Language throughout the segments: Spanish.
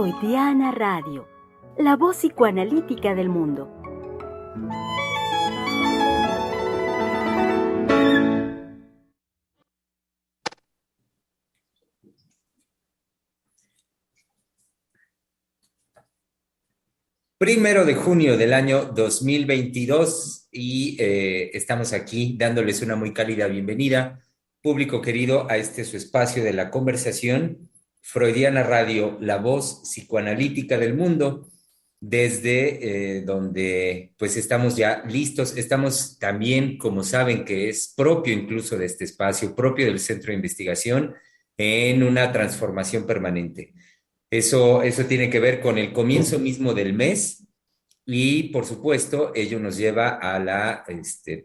Freudiana Radio, la voz psicoanalítica del mundo. Primero de junio del año 2022 y estamos aquí dándoles una muy cálida bienvenida, público querido, a este su espacio de la conversación, Freudiana Radio, la voz psicoanalítica del mundo, desde donde pues estamos ya listos. Estamos también, como saben, que es propio incluso de este espacio, propio del Centro de Investigación, en una transformación permanente. Eso tiene que ver con el comienzo mismo del mes y, por supuesto, ello nos lleva a la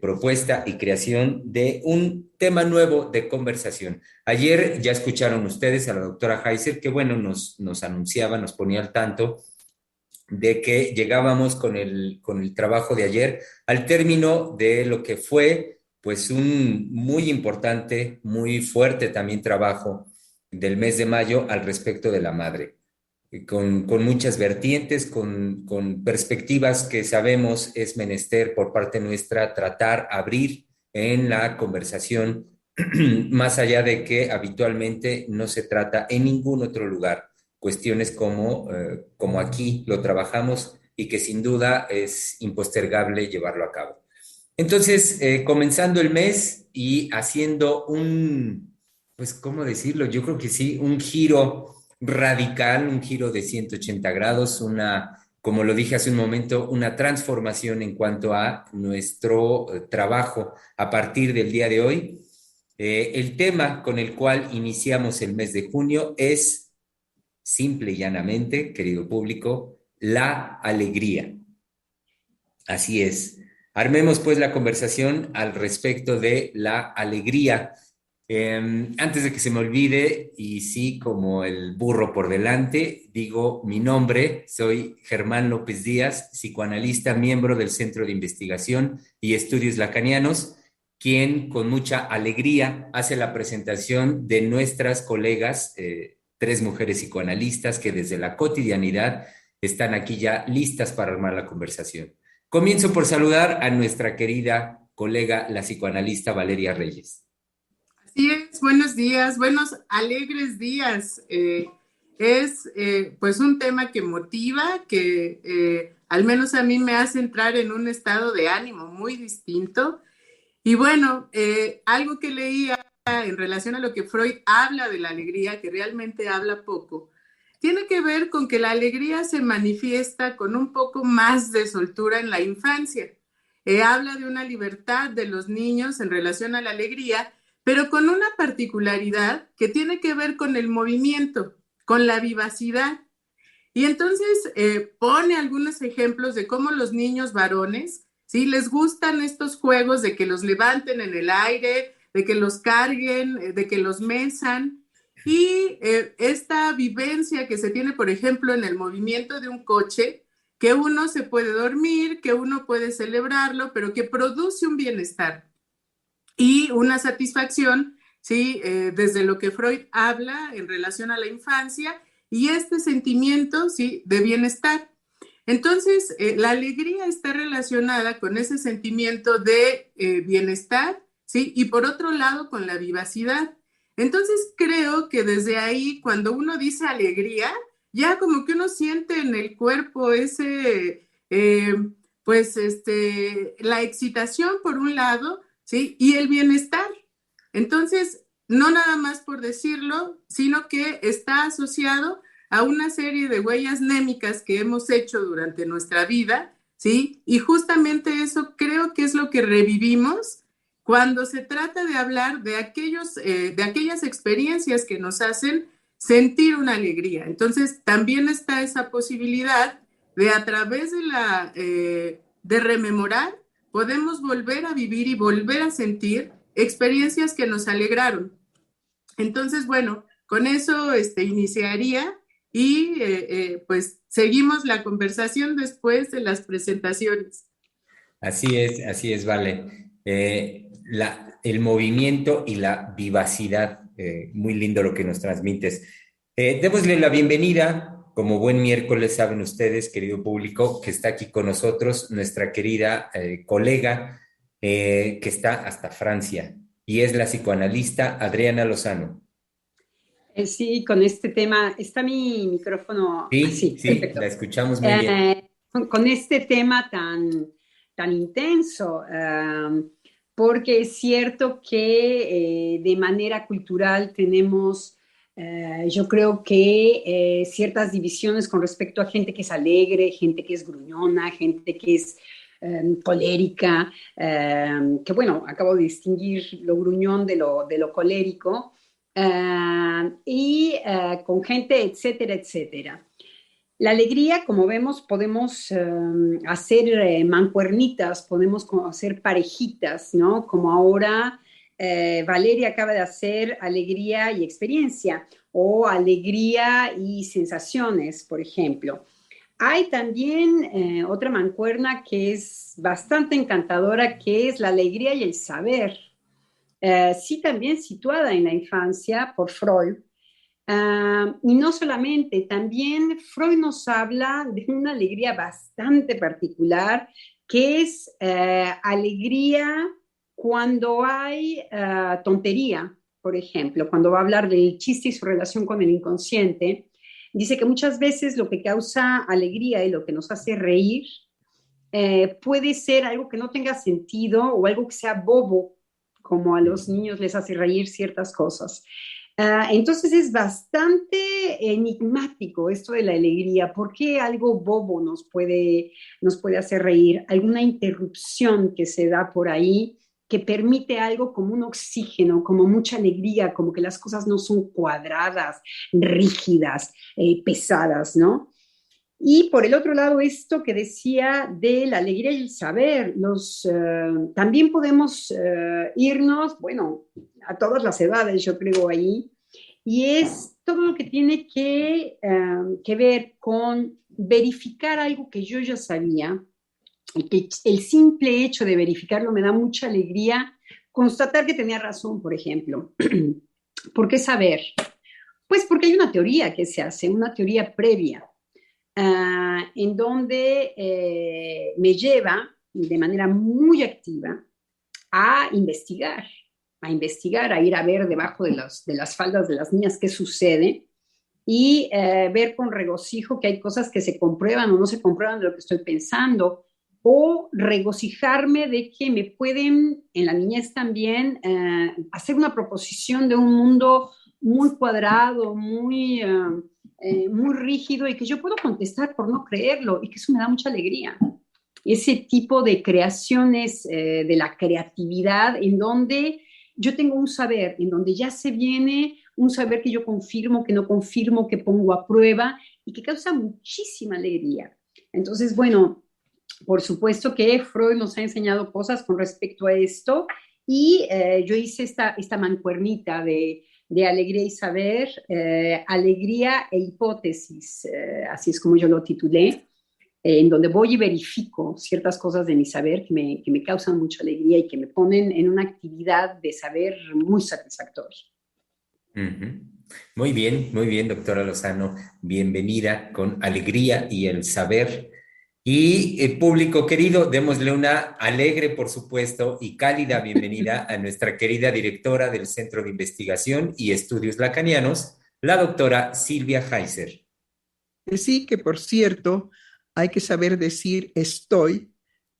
propuesta y creación de un tema nuevo de conversación. Ayer ya escucharon ustedes a la doctora Heiser, que bueno, nos anunciaba, nos ponía al tanto de que llegábamos con el trabajo de ayer al término de lo que fue pues un muy importante, muy fuerte también trabajo del mes de mayo al respecto de la madre con muchas vertientes, con perspectivas que sabemos es menester por parte nuestra tratar, abrir en la conversación, más allá de que habitualmente no se trata en ningún otro lugar, cuestiones como aquí lo trabajamos y que sin duda es impostergable llevarlo a cabo. Entonces, comenzando el mes y haciendo pues, ¿cómo decirlo? Yo creo que sí, un giro radical, un giro de 180 grados, como lo dije hace un momento, una transformación en cuanto a nuestro trabajo a partir del día de hoy. El tema con el cual iniciamos el mes de junio es, simple y llanamente, querido público, la alegría. Así es. Armemos pues la conversación al respecto de la alegría. Antes de que se me olvide, y sí, como el burro por delante, digo mi nombre, soy Germán López Díaz, psicoanalista, miembro del Centro de Investigación y Estudios Lacanianos, quien con mucha alegría hace la presentación de nuestras colegas, tres mujeres psicoanalistas que desde la cotidianidad están aquí ya listas para armar la conversación. Comienzo por saludar a nuestra querida colega, la psicoanalista Valeria Reyes. Así es, buenos días, buenos alegres días. Pues un tema que motiva, que al menos a mí me hace entrar en un estado de ánimo muy distinto. Y bueno, algo que leía en relación a lo que Freud habla de la alegría, que realmente habla poco, tiene que ver con que la alegría se manifiesta con un poco más de soltura en la infancia. Habla de una libertad de los niños en relación a la alegría, pero con una particularidad que tiene que ver con el movimiento, con la vivacidad. Y entonces pone algunos ejemplos de cómo los niños varones, ¿sí? Les gustan estos juegos de que los levanten en el aire, de que los carguen, de que los mesan. Y esta vivencia que se tiene, por ejemplo, en el movimiento de un coche, que uno se puede dormir, que uno puede celebrarlo, pero que produce un bienestar y una satisfacción, ¿sí? Desde lo que Freud habla en relación a la infancia y este sentimiento, ¿sí? De bienestar. Entonces, la alegría está relacionada con ese sentimiento de bienestar, ¿sí? Y por otro lado, con la vivacidad. Entonces, creo que desde ahí, cuando uno dice alegría, ya como que uno siente en el cuerpo la excitación por un lado, ¿sí? Y el bienestar. Entonces, no nada más por decirlo, sino que está asociado a una serie de huellas némicas que hemos hecho durante nuestra vida, ¿sí? Y justamente eso creo que es lo que revivimos cuando se trata de hablar de aquellas experiencias que nos hacen sentir una alegría. Entonces, también está esa posibilidad de a través de rememorar, podemos volver a vivir y volver a sentir experiencias que nos alegraron. Entonces, bueno, con eso iniciaría y pues seguimos la conversación después de las presentaciones. Así es, Vale. El movimiento y la vivacidad, muy lindo lo que nos transmites. Démosle la bienvenida Como buen miércoles, saben ustedes, querido público, que está aquí con nosotros nuestra querida colega que está hasta Francia y es la psicoanalista Adriana Lozano. Sí, con este tema, está mi micrófono Sí, así, sí, la perfecto. escuchamos muy bien. Con este tema tan intenso, porque es cierto que de manera cultural tenemos, yo creo que ciertas divisiones con respecto a gente que es alegre, gente que es gruñona, gente que es colérica, que bueno, acabo de distinguir lo gruñón de lo colérico con gente, etcétera, etcétera. La alegría, como vemos, podemos hacer mancuernitas, podemos hacer parejitas, ¿no? Como ahora Valeria acaba de hacer alegría y experiencia, o alegría y sensaciones, por ejemplo. Hay también otra mancuerna que es bastante encantadora, que es la alegría y el saber. Sí, también situada en la infancia por Freud. Y no solamente, también Freud nos habla de una alegría bastante particular, que es alegría cuando hay tontería, por ejemplo, cuando va a hablar del chiste y su relación con el inconsciente. Dice que muchas veces lo que causa alegría y lo que nos hace reír puede ser algo que no tenga sentido o algo que sea bobo, como a los niños les hace reír ciertas cosas. Entonces es bastante enigmático esto de la alegría. ¿Por qué algo bobo nos puede hacer reír? Alguna interrupción que se da por ahí que permite algo como un oxígeno, como mucha alegría, como que las cosas no son cuadradas, rígidas, pesadas, ¿no? Y por el otro lado, esto que decía de la alegría y el saber, también podemos irnos, bueno, a todas las edades, yo creo ahí, y es todo lo que tiene que ver con verificar algo que yo ya sabía, y que el simple hecho de verificarlo me da mucha alegría, constatar que tenía razón, por ejemplo. ¿Por qué saber? Pues porque hay una teoría que se hace, una teoría previa en donde me lleva de manera muy activa a investigar, a ir a ver debajo de las faldas de las niñas qué sucede y ver con regocijo que hay cosas que se comprueban o no se comprueban de lo que estoy pensando, o regocijarme de que me pueden, en la niñez también, hacer una proposición de un mundo muy cuadrado, muy rígido, y que yo puedo contestar por no creerlo, y que eso me da mucha alegría. Ese tipo de creaciones de la creatividad en donde yo tengo un saber, en donde ya se viene un saber que yo confirmo, que no confirmo, que pongo a prueba y que causa muchísima alegría. Entonces, bueno, por supuesto que Freud nos ha enseñado cosas con respecto a esto y yo hice esta mancuernita de alegría y saber, alegría e hipótesis, así es como yo lo titulé, en donde voy y verifico ciertas cosas de mi saber que me causan mucha alegría y que me ponen en una actividad de saber muy satisfactoria. Ujú. Muy bien, doctora Lozano. Bienvenida con alegría y el saber. Y público querido, démosle una alegre, por supuesto, y cálida bienvenida a nuestra querida directora del Centro de Investigación y Estudios Lacanianos, la doctora Silvia Heiser. Sí, que por cierto, hay que saber decir estoy,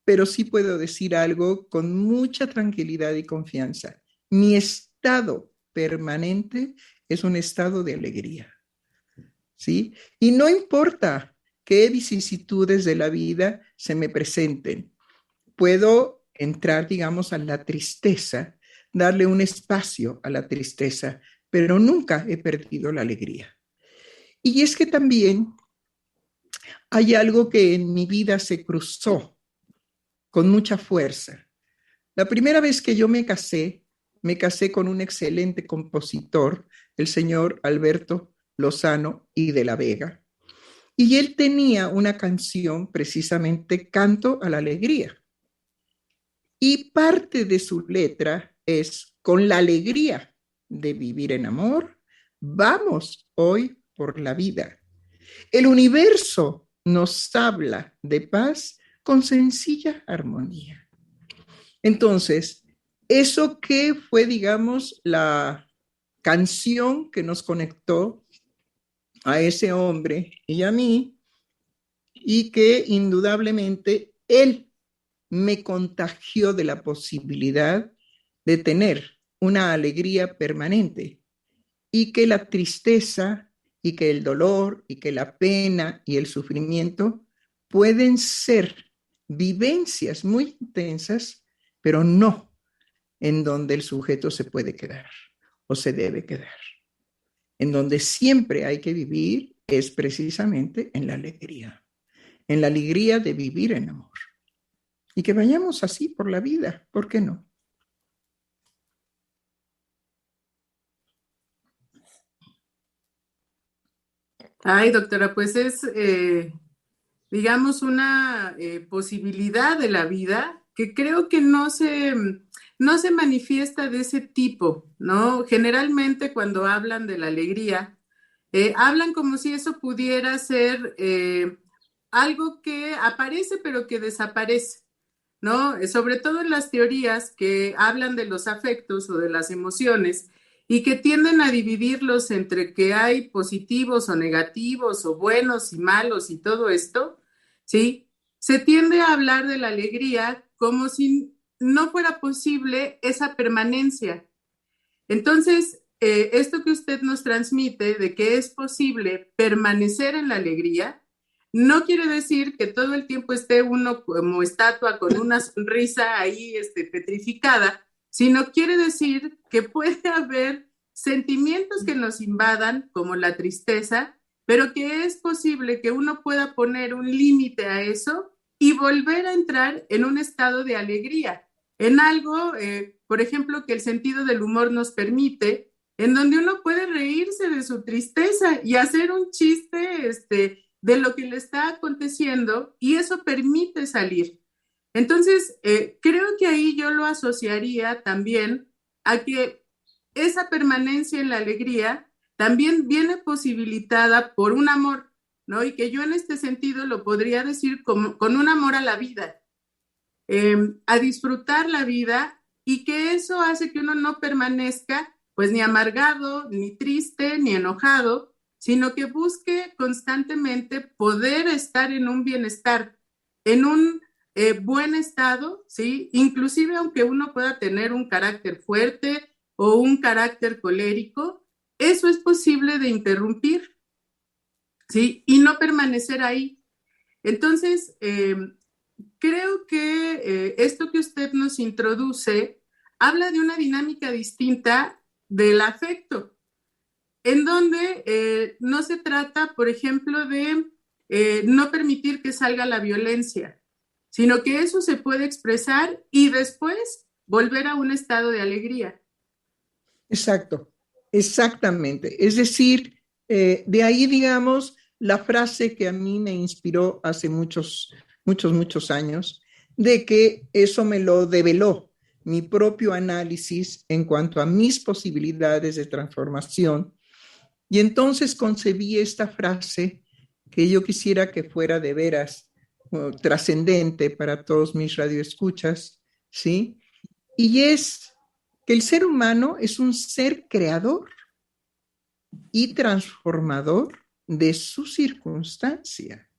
pero sí puedo decir algo con mucha tranquilidad y confianza. Mi estado permanente es un estado de alegría, ¿sí? Y no importa qué vicisitudes de la vida se me presenten, puedo entrar, digamos, a la tristeza, darle un espacio a la tristeza, pero nunca he perdido la alegría. Y es que también hay algo que en mi vida se cruzó con mucha fuerza. La primera vez que yo me casé con un excelente compositor, el señor Alberto Lozano y de la Vega. Y él tenía una canción, precisamente Canto a la Alegría. Y parte de su letra es: con la alegría de vivir en amor, vamos hoy por la vida. El universo nos habla de paz con sencilla armonía. Entonces, eso que fue, digamos, la canción que nos conectó a ese hombre y a mí, y que indudablemente él me contagió de la posibilidad de tener una alegría permanente y que la tristeza y que el dolor y que la pena y el sufrimiento pueden ser vivencias muy intensas, pero no en donde el sujeto se puede quedar o se debe quedar. En donde siempre hay que vivir es precisamente en la alegría de vivir en amor. Y que vayamos así por la vida, ¿por qué no? Ay, doctora, pues es, digamos, una posibilidad de la vida que creo que no se manifiesta de ese tipo, ¿no? Generalmente cuando hablan de la alegría, hablan como si eso pudiera ser algo que aparece pero que desaparece, ¿no? Sobre todo en las teorías que hablan de los afectos o de las emociones y que tienden a dividirlos entre que hay positivos o negativos o buenos y malos y todo esto, ¿sí? Se tiende a hablar de la alegría como si no fuera posible esa permanencia. Entonces, esto que usted nos transmite de que es posible permanecer en la alegría, no quiere decir que todo el tiempo esté uno como estatua con una sonrisa ahí petrificada, sino quiere decir que puede haber sentimientos que nos invadan, como la tristeza, pero que es posible que uno pueda poner un límite a eso y volver a entrar en un estado de alegría, en algo, por ejemplo, que el sentido del humor nos permite, en donde uno puede reírse de su tristeza y hacer un chiste de lo que le está aconteciendo y eso permite salir. Entonces, creo que ahí yo lo asociaría también a que esa permanencia en la alegría también viene posibilitada por un amor, ¿no? Y que yo en este sentido lo podría decir como, con un amor a la vida, a disfrutar la vida y que eso hace que uno no permanezca pues ni amargado, ni triste, ni enojado, sino que busque constantemente poder estar en un bienestar, en un buen estado, ¿sí? Inclusive aunque uno pueda tener un carácter fuerte o un carácter colérico, eso es posible de interrumpir, ¿sí? Y no permanecer ahí. Entonces, creo que esto que usted nos introduce habla de una dinámica distinta del afecto, en donde no se trata, por ejemplo, de no permitir que salga la violencia, sino que eso se puede expresar y después volver a un estado de alegría. Exacto, exactamente. Es decir, de ahí, digamos, la frase que a mí me inspiró hace muchos años, de que eso me lo develó mi propio análisis en cuanto a mis posibilidades de transformación. Y entonces concebí esta frase que yo quisiera que fuera de veras trascendente para todos mis radioescuchas, ¿sí? Y es que el ser humano es un ser creador y transformador de su circunstancia.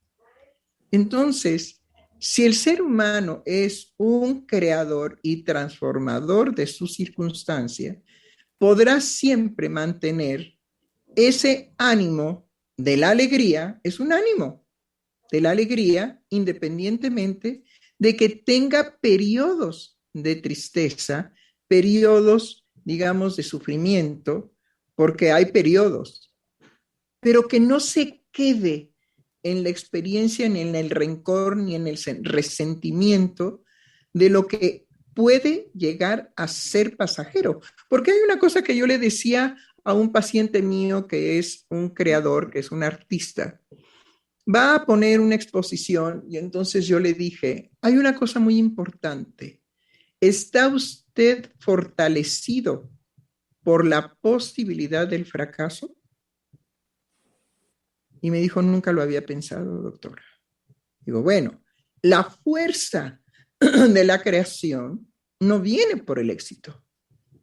Entonces, si el ser humano es un creador y transformador de su circunstancia, podrá siempre mantener ese ánimo de la alegría, es un ánimo de la alegría independientemente de que tenga periodos de tristeza, periodos, digamos, de sufrimiento, porque hay periodos, pero que no se quede en la experiencia, ni en el rencor, ni en el resentimiento de lo que puede llegar a ser pasajero. Porque hay una cosa que yo le decía a un paciente mío que es un creador, que es un artista, va a poner una exposición y entonces yo le dije, hay una cosa muy importante, ¿está usted fortalecido por la posibilidad del fracaso? Y me dijo, nunca lo había pensado, doctora. Digo, bueno, la fuerza de la creación no viene por el éxito,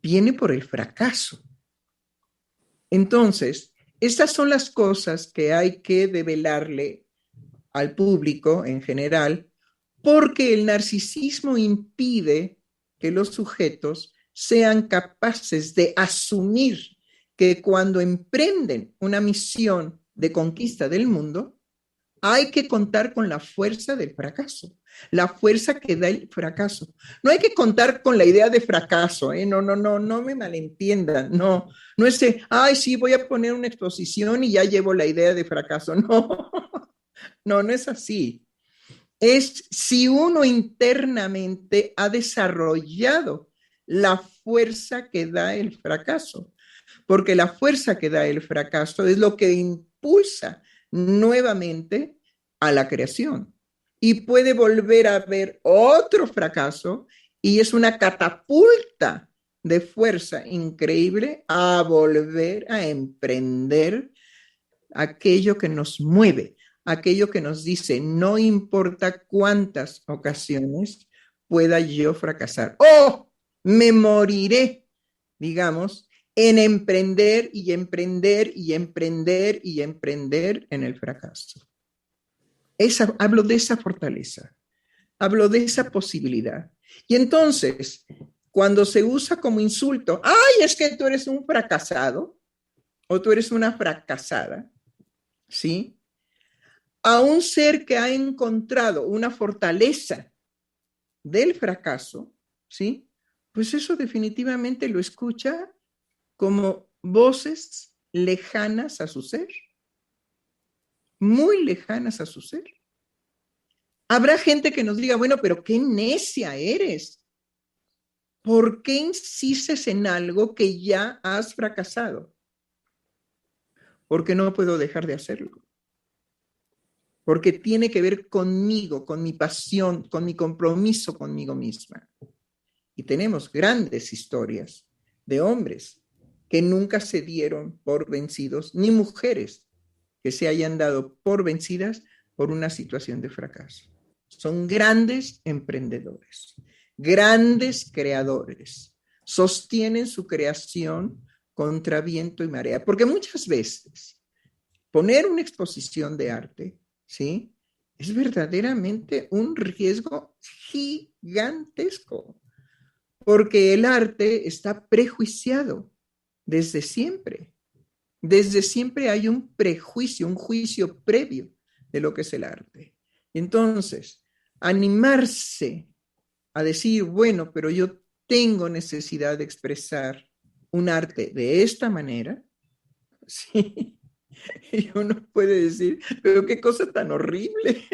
viene por el fracaso. Entonces, estas son las cosas que hay que develarle al público en general, porque el narcisismo impide que los sujetos sean capaces de asumir que cuando emprenden una misión de conquista del mundo, hay que contar con la fuerza del fracaso, la fuerza que da el fracaso. No hay que contar con la idea de fracaso, ¿eh? No me malentiendan, no es de, ay, sí, voy a poner una exposición y ya llevo la idea de fracaso, no es así. Es si uno internamente ha desarrollado la fuerza que da el fracaso, porque la fuerza que da el fracaso es lo que impulsa nuevamente a la creación y puede volver a haber otro fracaso y es una catapulta de fuerza increíble a volver a emprender aquello que nos mueve, aquello que nos dice, no importa cuántas ocasiones pueda yo fracasar. ¡Oh! Me moriré, digamos, en emprender y emprender y emprender y emprender en el fracaso. Hablo de esa fortaleza, hablo de esa posibilidad. Y entonces, cuando se usa como insulto, ¡ay, es que tú eres un fracasado! O tú eres una fracasada, ¿sí? A un ser que ha encontrado una fortaleza del fracaso, ¿sí? Pues eso definitivamente lo escucha como voces lejanas a su ser, muy lejanas a su ser. Habrá gente que nos diga, bueno, pero qué necia eres. ¿Por qué insistes en algo que ya has fracasado? Porque no puedo dejar de hacerlo. Porque tiene que ver conmigo, con mi pasión, con mi compromiso conmigo misma. Y tenemos grandes historias de hombres que nunca se dieron por vencidos, ni mujeres que se hayan dado por vencidas por una situación de fracaso. Son grandes emprendedores, grandes creadores. Sostienen su creación contra viento y marea, porque muchas veces poner una exposición de arte, ¿sí?, es verdaderamente un riesgo gigantesco, porque el arte está prejuiciado desde siempre. Desde siempre hay un prejuicio, un juicio previo de lo que es el arte. Entonces, animarse a decir, bueno, pero yo tengo necesidad de expresar un arte de esta manera, sí, y uno puede decir, pero qué cosa tan horrible.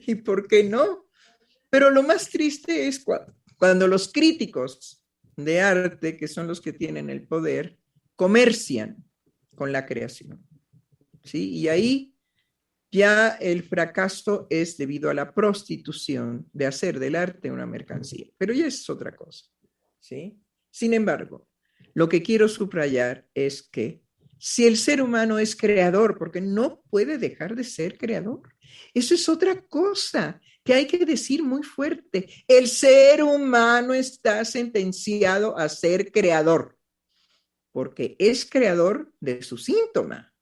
¿Y por qué no? Pero lo más triste es cuando los críticos de arte, que son los que tienen el poder, comercian con la creación, ¿sí? Y ahí ya el fracaso es debido a la prostitución de hacer del arte una mercancía. Pero ya es otra cosa, ¿sí? Sin embargo, lo que quiero subrayar es que si el ser humano es creador, porque no puede dejar de ser creador, eso es otra cosa que hay que decir muy fuerte. El ser humano está sentenciado a ser creador, porque es creador de su síntoma,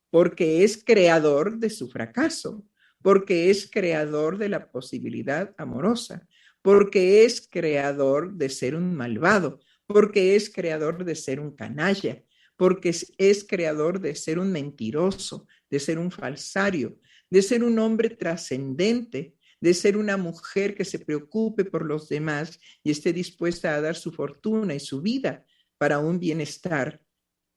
porque es creador de su fracaso, porque es creador de la posibilidad amorosa, porque es creador de ser un malvado, porque es creador de ser un canalla, porque es creador de ser un mentiroso, de ser un falsario, de ser un hombre trascendente, de ser una mujer que se preocupe por los demás y esté dispuesta a dar su fortuna y su vida para un bienestar,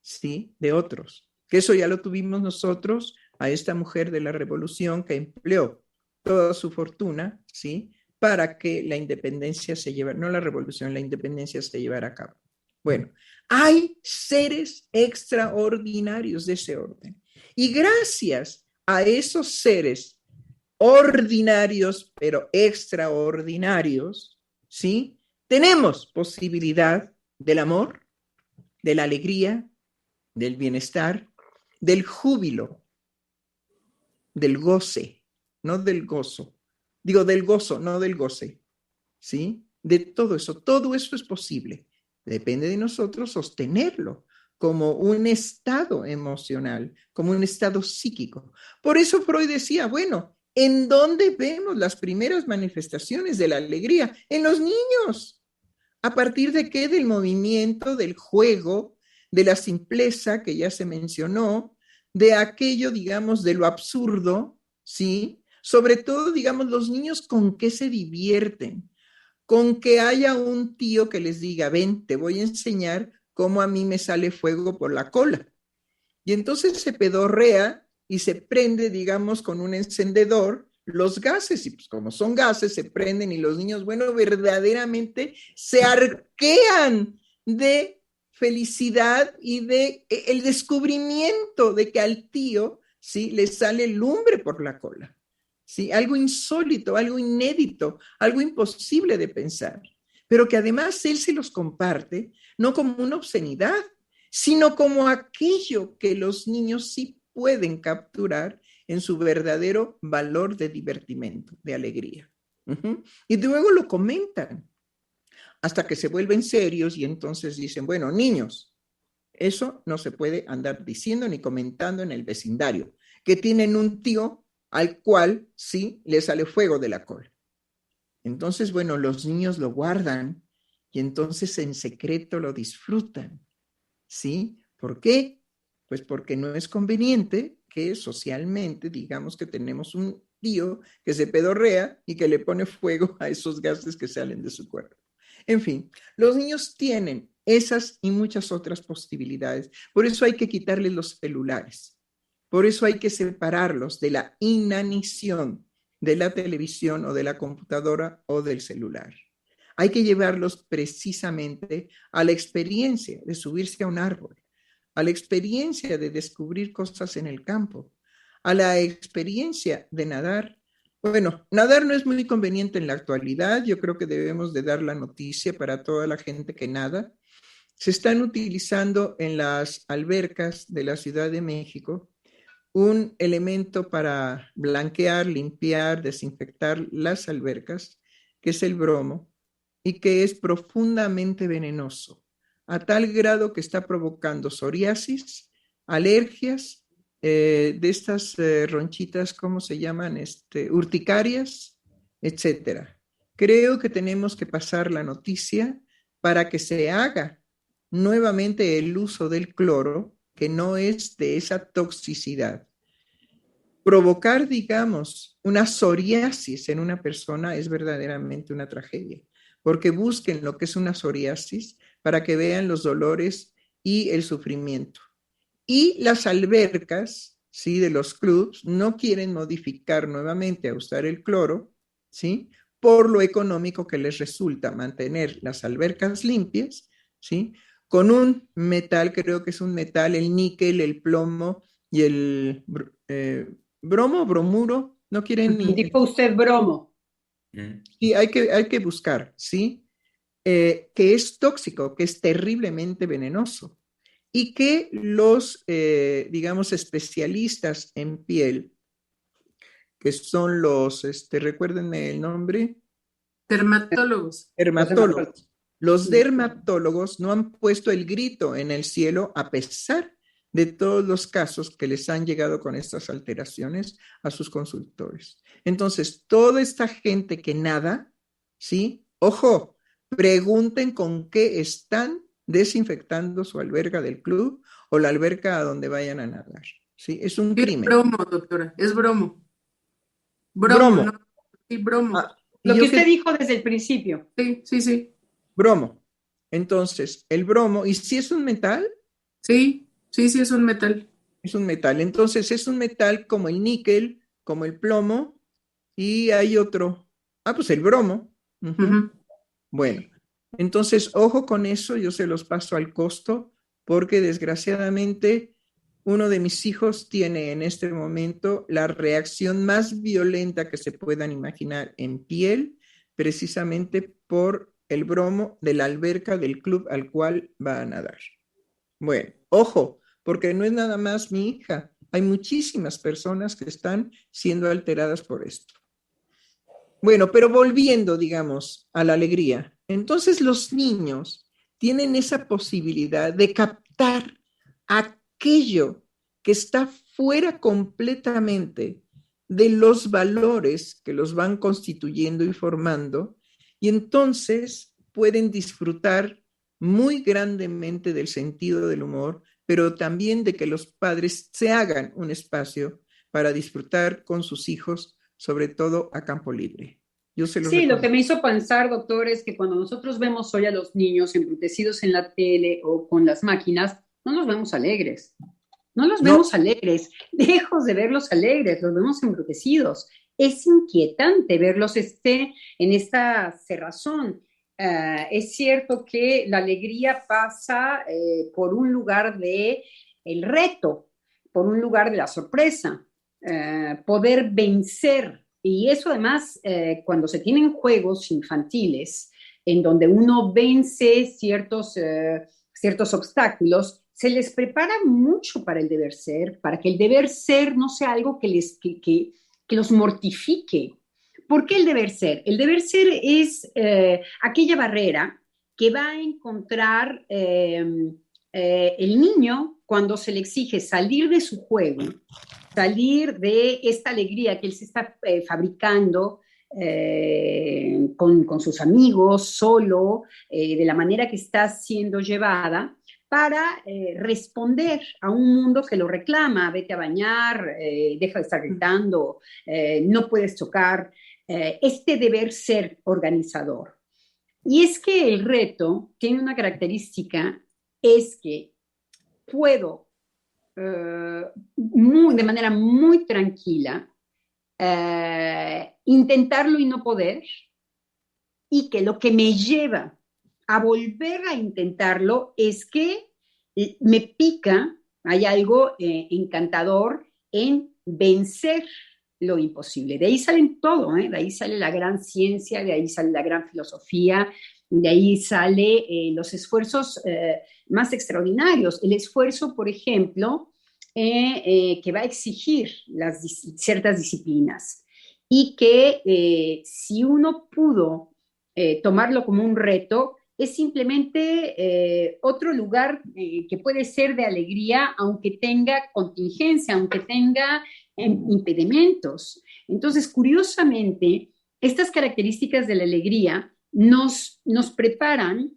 ¿sí?, de otros. Que eso ya lo tuvimos nosotros a esta mujer de la revolución que empleó toda su fortuna, ¿sí?, para que la independencia se llevara, no la revolución, la independencia se llevara a cabo. Bueno, hay seres extraordinarios de ese orden. Y gracias a esos seres ordinarios, pero extraordinarios, ¿sí?, tenemos posibilidad del amor, de la alegría, del bienestar, del júbilo, del goce, no del gozo. Digo del gozo, no del goce, ¿sí? De todo eso es posible. Depende de nosotros sostenerlo como un estado emocional, como un estado psíquico. Por eso Freud decía, bueno, ¿en dónde vemos las primeras manifestaciones de la alegría? En los niños. ¿A partir de qué? Del movimiento, del juego, de la simpleza que ya se mencionó, de aquello, digamos, de lo absurdo, ¿sí? Sobre todo, digamos, los niños con qué se divierten, con que haya un tío que les diga, ven, te voy a enseñar cómo a mí me sale fuego por la cola. Y entonces se pedorrea y se prende, digamos, con un encendedor los gases, y pues como son gases, se prenden y los niños, bueno, verdaderamente se arquean de felicidad y de el descubrimiento de que al tío, ¿sí? Le sale lumbre por la cola, ¿sí? Algo insólito, algo inédito, algo imposible de pensar, pero que además él se los comparte, no como una obscenidad, sino como aquello que los niños sí pueden capturar en su verdadero valor de divertimento, de alegría. Y luego lo comentan hasta que se vuelven serios y entonces dicen, bueno, niños, eso no se puede andar diciendo ni comentando en el vecindario, que tienen un tío al cual sí le sale fuego de la cola. Entonces, bueno, los niños lo guardan y entonces en secreto lo disfrutan. ¿Sí? ¿Por qué? Pues porque no es conveniente que socialmente digamos que tenemos un tío que se pedorrea y que le pone fuego a esos gases que salen de su cuerpo. En fin, los niños tienen esas y muchas otras posibilidades. Por eso hay que quitarles los celulares. Por eso hay que separarlos de la inanición de la televisión o de la computadora o del celular. Hay que llevarlos precisamente a la experiencia de subirse a un árbol, a la experiencia de descubrir cosas en el campo, a la experiencia de nadar. Bueno, nadar no es muy conveniente en la actualidad. Yo creo que debemos de dar la noticia para toda la gente que nada. Se están utilizando en las albercas de la Ciudad de México un elemento para blanquear, limpiar, desinfectar las albercas, que es el bromo, y que es profundamente venenoso, a tal grado que está provocando psoriasis, alergias, de estas ronchitas, ¿cómo se llaman? Urticarias, etcétera. Creo que tenemos que pasar la noticia para que se haga nuevamente el uso del cloro, que no es de esa toxicidad. Provocar, digamos, una psoriasis en una persona es verdaderamente una tragedia, porque busquen lo que es una psoriasis para que vean los dolores y el sufrimiento. Y las albercas, ¿sí? De los clubs no quieren modificar nuevamente a usar el cloro, ¿sí? Por lo económico que les resulta mantener las albercas limpias, ¿sí? Con un metal, creo que es un metal, el níquel, el plomo y el bromo, bromuro, no quieren ni... Dijo usted bromo. Sí, hay que buscar, ¿sí? Que es tóxico, que es terriblemente venenoso y que los, digamos, especialistas en piel, que son los, recuérdenme el nombre. Dermatólogos. Dermatólogos. Los dermatólogos no han puesto el grito en el cielo a pesar de todos los casos que les han llegado con estas alteraciones a sus consultores. Entonces, toda esta gente que nada, ¿sí? Ojo, pregunten con qué están desinfectando su alberca del club o la alberca a donde vayan a nadar. ¿Sí? Es un crimen. Es bromo, doctora, es bromo. Bromo. No, sí, bromo. Lo que usted dijo desde el principio. Sí, sí, sí. Bromo. Entonces, el bromo, ¿y si es un metal? Sí, sí, sí, es un metal. Es un metal. Entonces, es un metal como el níquel, como el plomo, y hay otro. Ah, pues el bromo. Bueno, entonces, ojo con eso, yo se los paso al costo, porque desgraciadamente uno de mis hijos tiene en este momento la reacción más violenta que se puedan imaginar en piel, precisamente por el bromo de la alberca del club al cual va a nadar. Bueno, ojo, porque no es nada más mi hija. Hay muchísimas personas que están siendo alteradas por esto. Bueno, pero volviendo, digamos, a la alegría. Entonces los niños tienen esa posibilidad de captar aquello que está fuera completamente de los valores que los van constituyendo y formando, y entonces pueden disfrutar muy grandemente del sentido del humor, pero también de que los padres se hagan un espacio para disfrutar con sus hijos, sobre todo a campo libre. Yo se los Sí, lo que recomiendo. me hizo pensar, doctor, es que cuando nosotros vemos hoy a los niños embrutecidos en la tele o con las máquinas, no los vemos alegres. No los No, vemos alegres, lejos de verlos alegres, los vemos embrutecidos. Es inquietante verlos en esta cerrazón. Es cierto que la alegría pasa por un lugar de el reto, por un lugar de la sorpresa, poder vencer. Y eso además, cuando se tienen juegos infantiles, en donde uno vence ciertos obstáculos, se les prepara mucho para el deber ser, para que el deber ser no sea algo que los mortifique. ¿Por qué el deber ser? El deber ser es aquella barrera que va a encontrar el niño cuando se le exige salir de su juego, salir de esta alegría que él se está fabricando con sus amigos, solo, de la manera que está siendo llevada, para responder a un mundo que lo reclama. Vete a bañar, deja de estar gritando, no puedes chocar. Este deber ser organizador. Y es que el reto tiene una característica, es que puedo de manera muy tranquila intentarlo y no poder, y que lo que me lleva a volver a intentarlo es que me pica, hay algo encantador en vencer lo imposible. De ahí salen todo, de ahí sale la gran ciencia, de ahí sale la gran filosofía, de ahí sale los esfuerzos más extraordinarios. El esfuerzo, por ejemplo, que va a exigir ciertas disciplinas, y que si uno pudo tomarlo como un reto, es simplemente otro lugar que puede ser de alegría, aunque tenga contingencia, aunque tenga impedimentos. Entonces, curiosamente, estas características de la alegría nos preparan,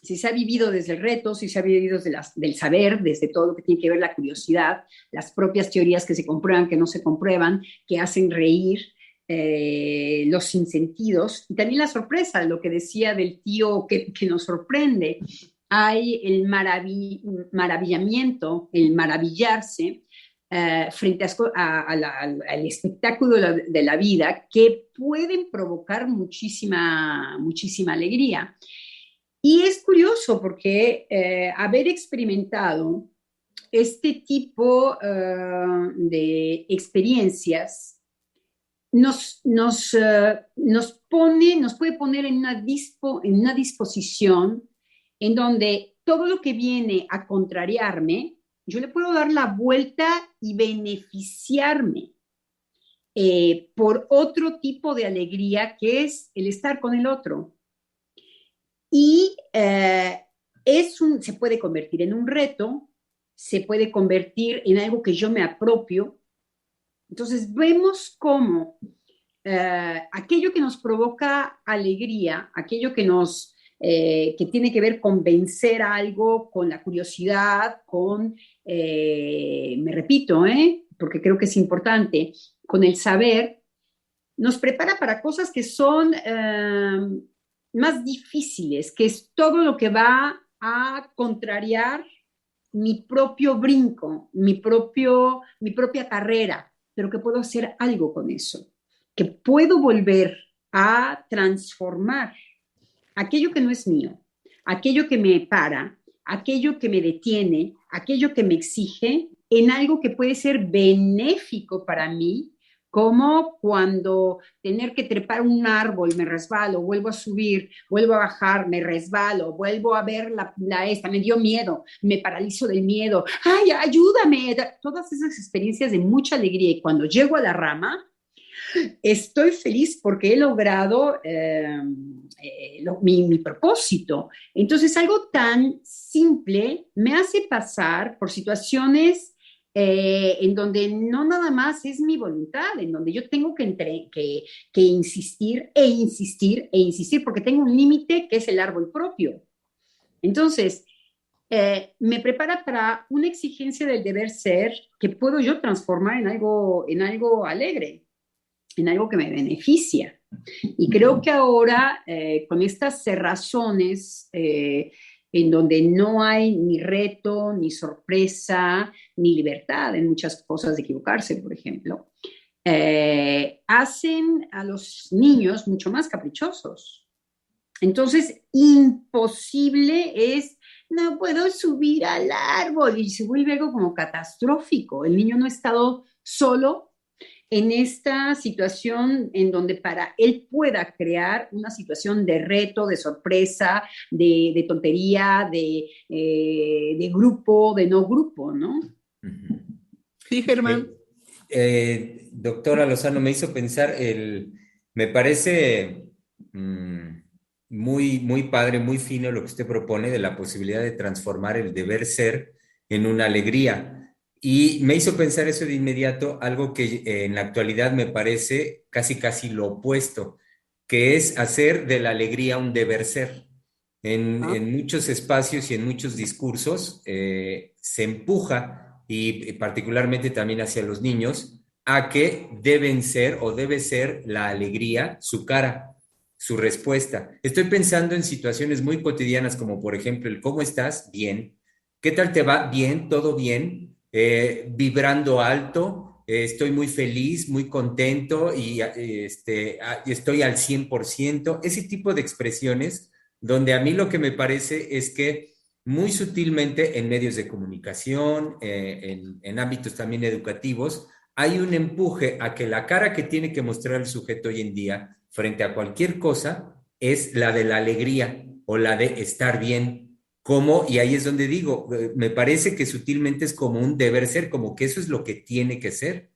si se ha vivido desde el reto, si se ha vivido desde del saber, desde todo lo que tiene que ver la curiosidad, las propias teorías que se comprueban, que no se comprueban, que hacen reír, los sinsentidos, y también la sorpresa, lo que decía del tío que nos sorprende. Hay el maravillamiento, el maravillarse frente al espectáculo de la vida, que pueden provocar muchísima alegría. Y es curioso porque haber experimentado este tipo de experiencias nos puede poner en una disposición en donde todo lo que viene a contrariarme, yo le puedo dar la vuelta y beneficiarme por otro tipo de alegría, que es el estar con el otro. Y se puede convertir en un reto, se puede convertir en algo que yo me apropio. Entonces vemos cómo aquello que nos provoca alegría, aquello que tiene que ver con vencer algo, con la curiosidad, me repito, porque creo que es importante, con el saber, nos prepara para cosas que son más difíciles, que es todo lo que va a contrariar mi propio brinco, mi propia carrera, pero que puedo hacer algo con eso, que puedo volver a transformar aquello que no es mío, aquello que me para, aquello que me detiene, aquello que me exige, en algo que puede ser benéfico para mí, Como cuando tener que trepar un árbol, me resbalo, vuelvo a subir, vuelvo a bajar, me resbalo, vuelvo a ver esta, me dio miedo, me paralizo del miedo, ¡ay, ayúdame! Todas esas experiencias de mucha alegría. Y cuando llego a la rama, estoy feliz porque he logrado mi propósito. Entonces, algo tan simple me hace pasar por situaciones en donde no nada más es mi voluntad, en donde yo tengo que insistir e insistir e insistir, porque tengo un límite que es el árbol propio. Entonces, me prepara para una exigencia del deber ser que puedo yo transformar en algo alegre, en algo que me beneficia. Y creo que ahora, con estas cerrazones, en donde no hay ni reto, ni sorpresa, ni libertad en muchas cosas de equivocarse, por ejemplo, hacen a los niños mucho más caprichosos. Entonces, imposible es, no puedo subir al árbol, y se vuelve algo como catastrófico. El niño no ha estado solo en esta situación en donde para él pueda crear una situación de reto, de sorpresa, de tontería, de grupo, de no grupo, ¿no? Sí, Germán. Doctora Lozano, me hizo pensar, me parece muy padre, muy fino lo que usted propone de la posibilidad de transformar el deber ser en una alegría. Y me hizo pensar eso de inmediato, algo que en la actualidad me parece casi lo opuesto, que es hacer de la alegría un deber ser. En muchos espacios y en muchos discursos se empuja, y particularmente también hacia los niños, a que deben ser o debe ser la alegría su cara, su respuesta. Estoy pensando en situaciones muy cotidianas como por ejemplo el ¿cómo estás? Bien. ¿Qué tal te va? Bien, todo bien. Vibrando alto, estoy muy feliz, muy contento y estoy al 100%. Ese tipo de expresiones donde a mí lo que me parece es que muy sutilmente en medios de comunicación, en ámbitos también educativos, hay un empuje a que la cara que tiene que mostrar el sujeto hoy en día frente a cualquier cosa es la de la alegría o la de estar bien. Como, y ahí es donde digo, me parece que sutilmente es como un deber ser, como que eso es lo que tiene que ser.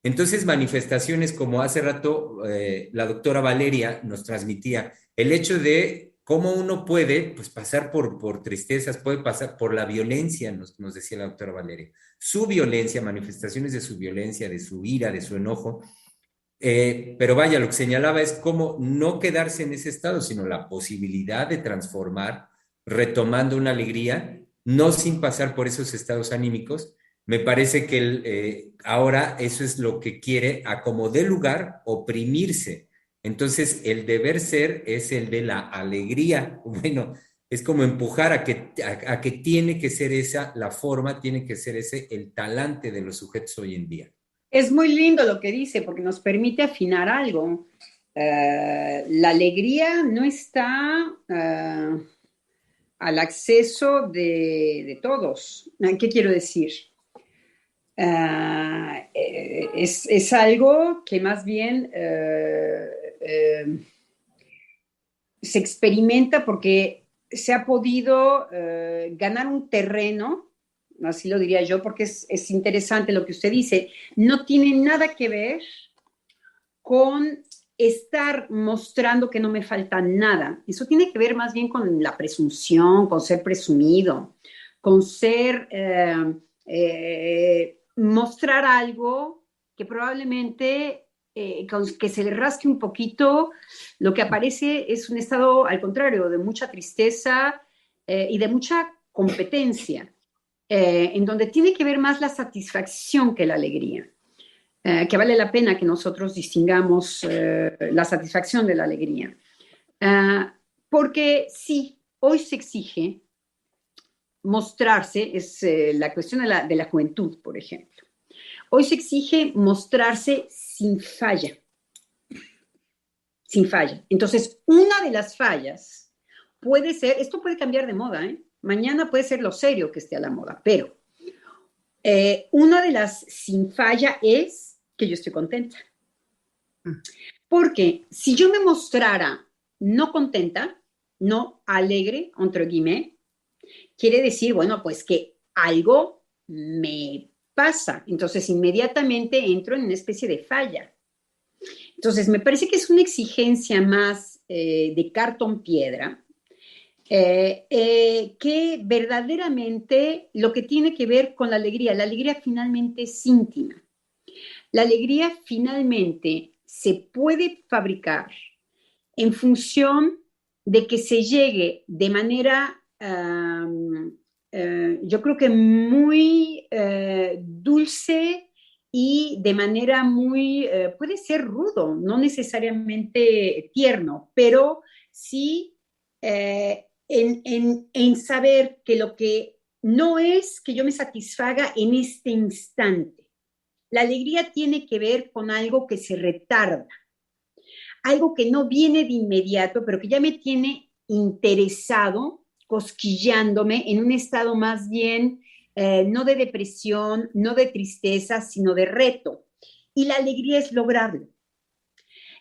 Entonces, manifestaciones como hace rato la doctora Valeria nos transmitía, el hecho de cómo uno puede pues, pasar por tristezas, puede pasar por la violencia, nos decía la doctora Valeria, su violencia, manifestaciones de su violencia, de su ira, de su enojo. Pero vaya, lo que señalaba es cómo no quedarse en ese estado, sino la posibilidad de transformar retomando una alegría, no sin pasar por esos estados anímicos. Me parece que ahora eso es lo que quiere, a como dé lugar, oprimirse. Entonces, el deber ser es el de la alegría. Bueno, es como empujar a que tiene que ser esa la forma, tiene que ser ese el talante de los sujetos hoy en día. Es muy lindo lo que dice porque nos permite afinar algo. La alegría no está al acceso de todos. ¿Qué quiero decir? Es algo que más bien se experimenta porque se ha podido ganar un terreno, así lo diría yo, porque es interesante lo que usted dice, no tiene nada que ver con estar mostrando que no me falta nada. Eso tiene que ver más bien con la presunción, con ser presumido, con ser, mostrar algo que probablemente, que se le rasque un poquito, lo que aparece es un estado, al contrario, de mucha tristeza y de mucha competencia, en donde tiene que ver más la satisfacción que la alegría. Que vale la pena que nosotros distingamos la satisfacción de la alegría. Porque sí, hoy se exige mostrarse, es la cuestión de la juventud, por ejemplo. Hoy se exige mostrarse sin falla. Sin falla. Entonces, una de las fallas puede ser, esto puede cambiar de moda, ¿eh? Mañana puede ser lo serio que esté a la moda, pero una de las sin falla es que yo estoy contenta. Porque si yo me mostrara no contenta, no alegre, entre guillemets, quiere decir, bueno, pues que algo me pasa. Entonces, inmediatamente entro en una especie de falla. Entonces, me parece que es una exigencia más de cartón piedra, que verdaderamente lo que tiene que ver con la alegría finalmente es íntima. La alegría finalmente se puede fabricar en función de que se llegue de manera, yo creo que muy dulce y de manera muy, puede ser rudo, no necesariamente tierno, pero sí en saber que lo que no es que yo me satisfaga en este instante. La alegría tiene que ver con algo que se retarda, algo que no viene de inmediato, pero que ya me tiene interesado, cosquillándome en un estado más bien no de depresión, no de tristeza, sino de reto. Y la alegría es lograrlo.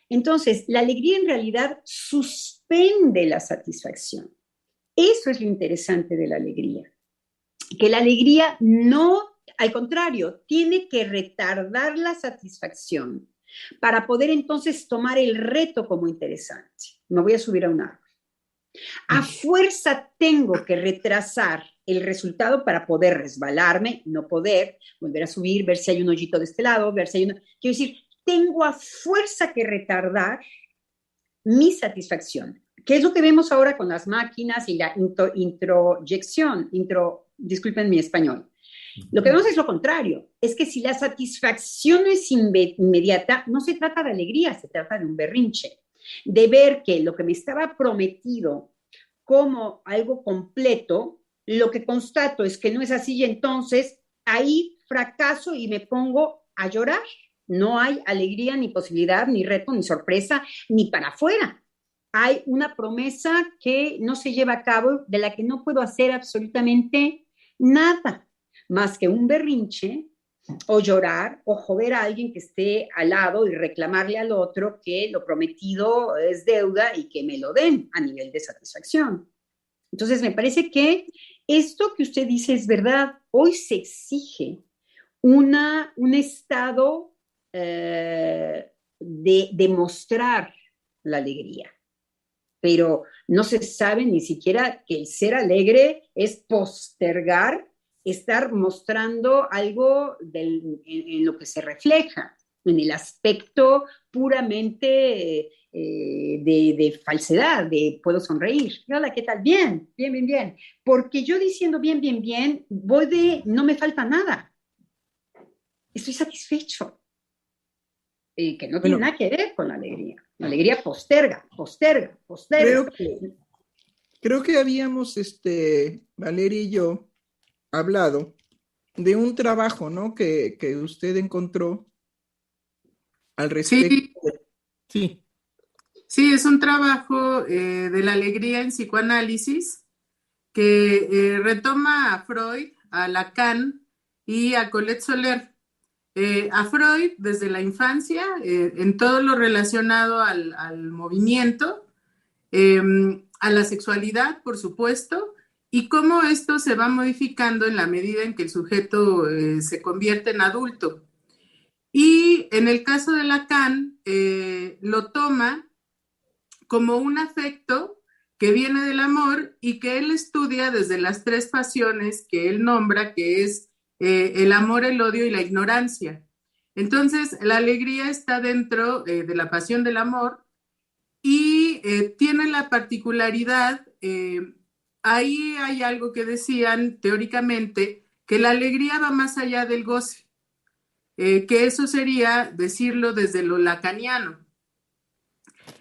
Entonces, la alegría en realidad suspende la satisfacción. Eso es lo interesante de la alegría. Que la alegría no, al contrario, tiene que retardar la satisfacción para poder entonces tomar el reto como interesante. Me voy a subir a un árbol. A fuerza tengo que retrasar el resultado para poder resbalarme, no poder volver a subir, ver si hay un hoyito de este lado, ver si hay una... Quiero decir, tengo a fuerza que retardar mi satisfacción. ¿Qué es lo que vemos ahora con las máquinas y la introyección? Disculpen mi español. Lo que vemos es lo contrario, es que si la satisfacción es inmediata, no se trata de alegría, se trata de un berrinche, de ver que lo que me estaba prometido como algo completo, lo que constato es que no es así y entonces ahí fracaso y me pongo a llorar. No hay alegría, ni posibilidad, ni reto, ni sorpresa, ni para afuera. Hay una promesa que no se lleva a cabo, de la que no puedo hacer absolutamente nada más que un berrinche o llorar o joder a alguien que esté al lado y reclamarle al otro que lo prometido es deuda y que me lo den a nivel de satisfacción. Entonces, me parece que esto que usted dice es verdad. Hoy se exige un estado de mostrar la alegría, pero no se sabe ni siquiera que el ser alegre es postergar estar mostrando algo en lo que se refleja, en el aspecto puramente de falsedad, de puedo sonreír. Hola, ¿qué tal? Bien, bien, bien, bien. Porque yo diciendo bien, bien, bien, voy de no me falta nada. Estoy satisfecho. Que no tiene nada que ver con la alegría. La alegría posterga. Creo que habíamos, Valeria y yo, hablado de un trabajo, ¿no? Que usted encontró al respecto. Sí, sí, es un trabajo de la alegría en psicoanálisis que retoma a Freud, a Lacan y a Colette Soler. A Freud desde la infancia, en todo lo relacionado al movimiento, a la sexualidad, por supuesto, y cómo esto se va modificando en la medida en que el sujeto se convierte en adulto. Y en el caso de Lacan, lo toma como un afecto que viene del amor y que él estudia desde las tres pasiones que él nombra, que es el amor, el odio y la ignorancia. Entonces, la alegría está dentro de la pasión del amor y tiene la particularidad, ahí hay algo que decían teóricamente, que la alegría va más allá del goce, que eso sería decirlo desde lo lacaniano.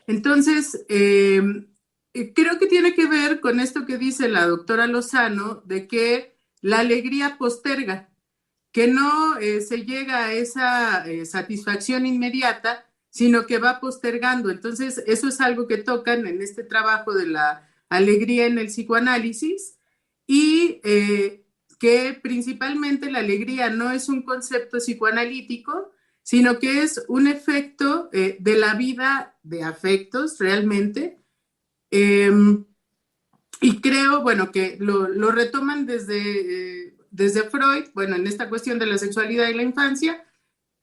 Entonces, creo que tiene que ver con esto que dice la doctora Lozano, de que la alegría posterga, que no se llega a esa satisfacción inmediata, sino que va postergando. Entonces, eso es algo que tocan en este trabajo de la alegría en el psicoanálisis y que principalmente la alegría no es un concepto psicoanalítico, sino que es un efecto de la vida de afectos realmente. Y creo, bueno, que lo retoman desde Freud, bueno, en esta cuestión de la sexualidad y la infancia,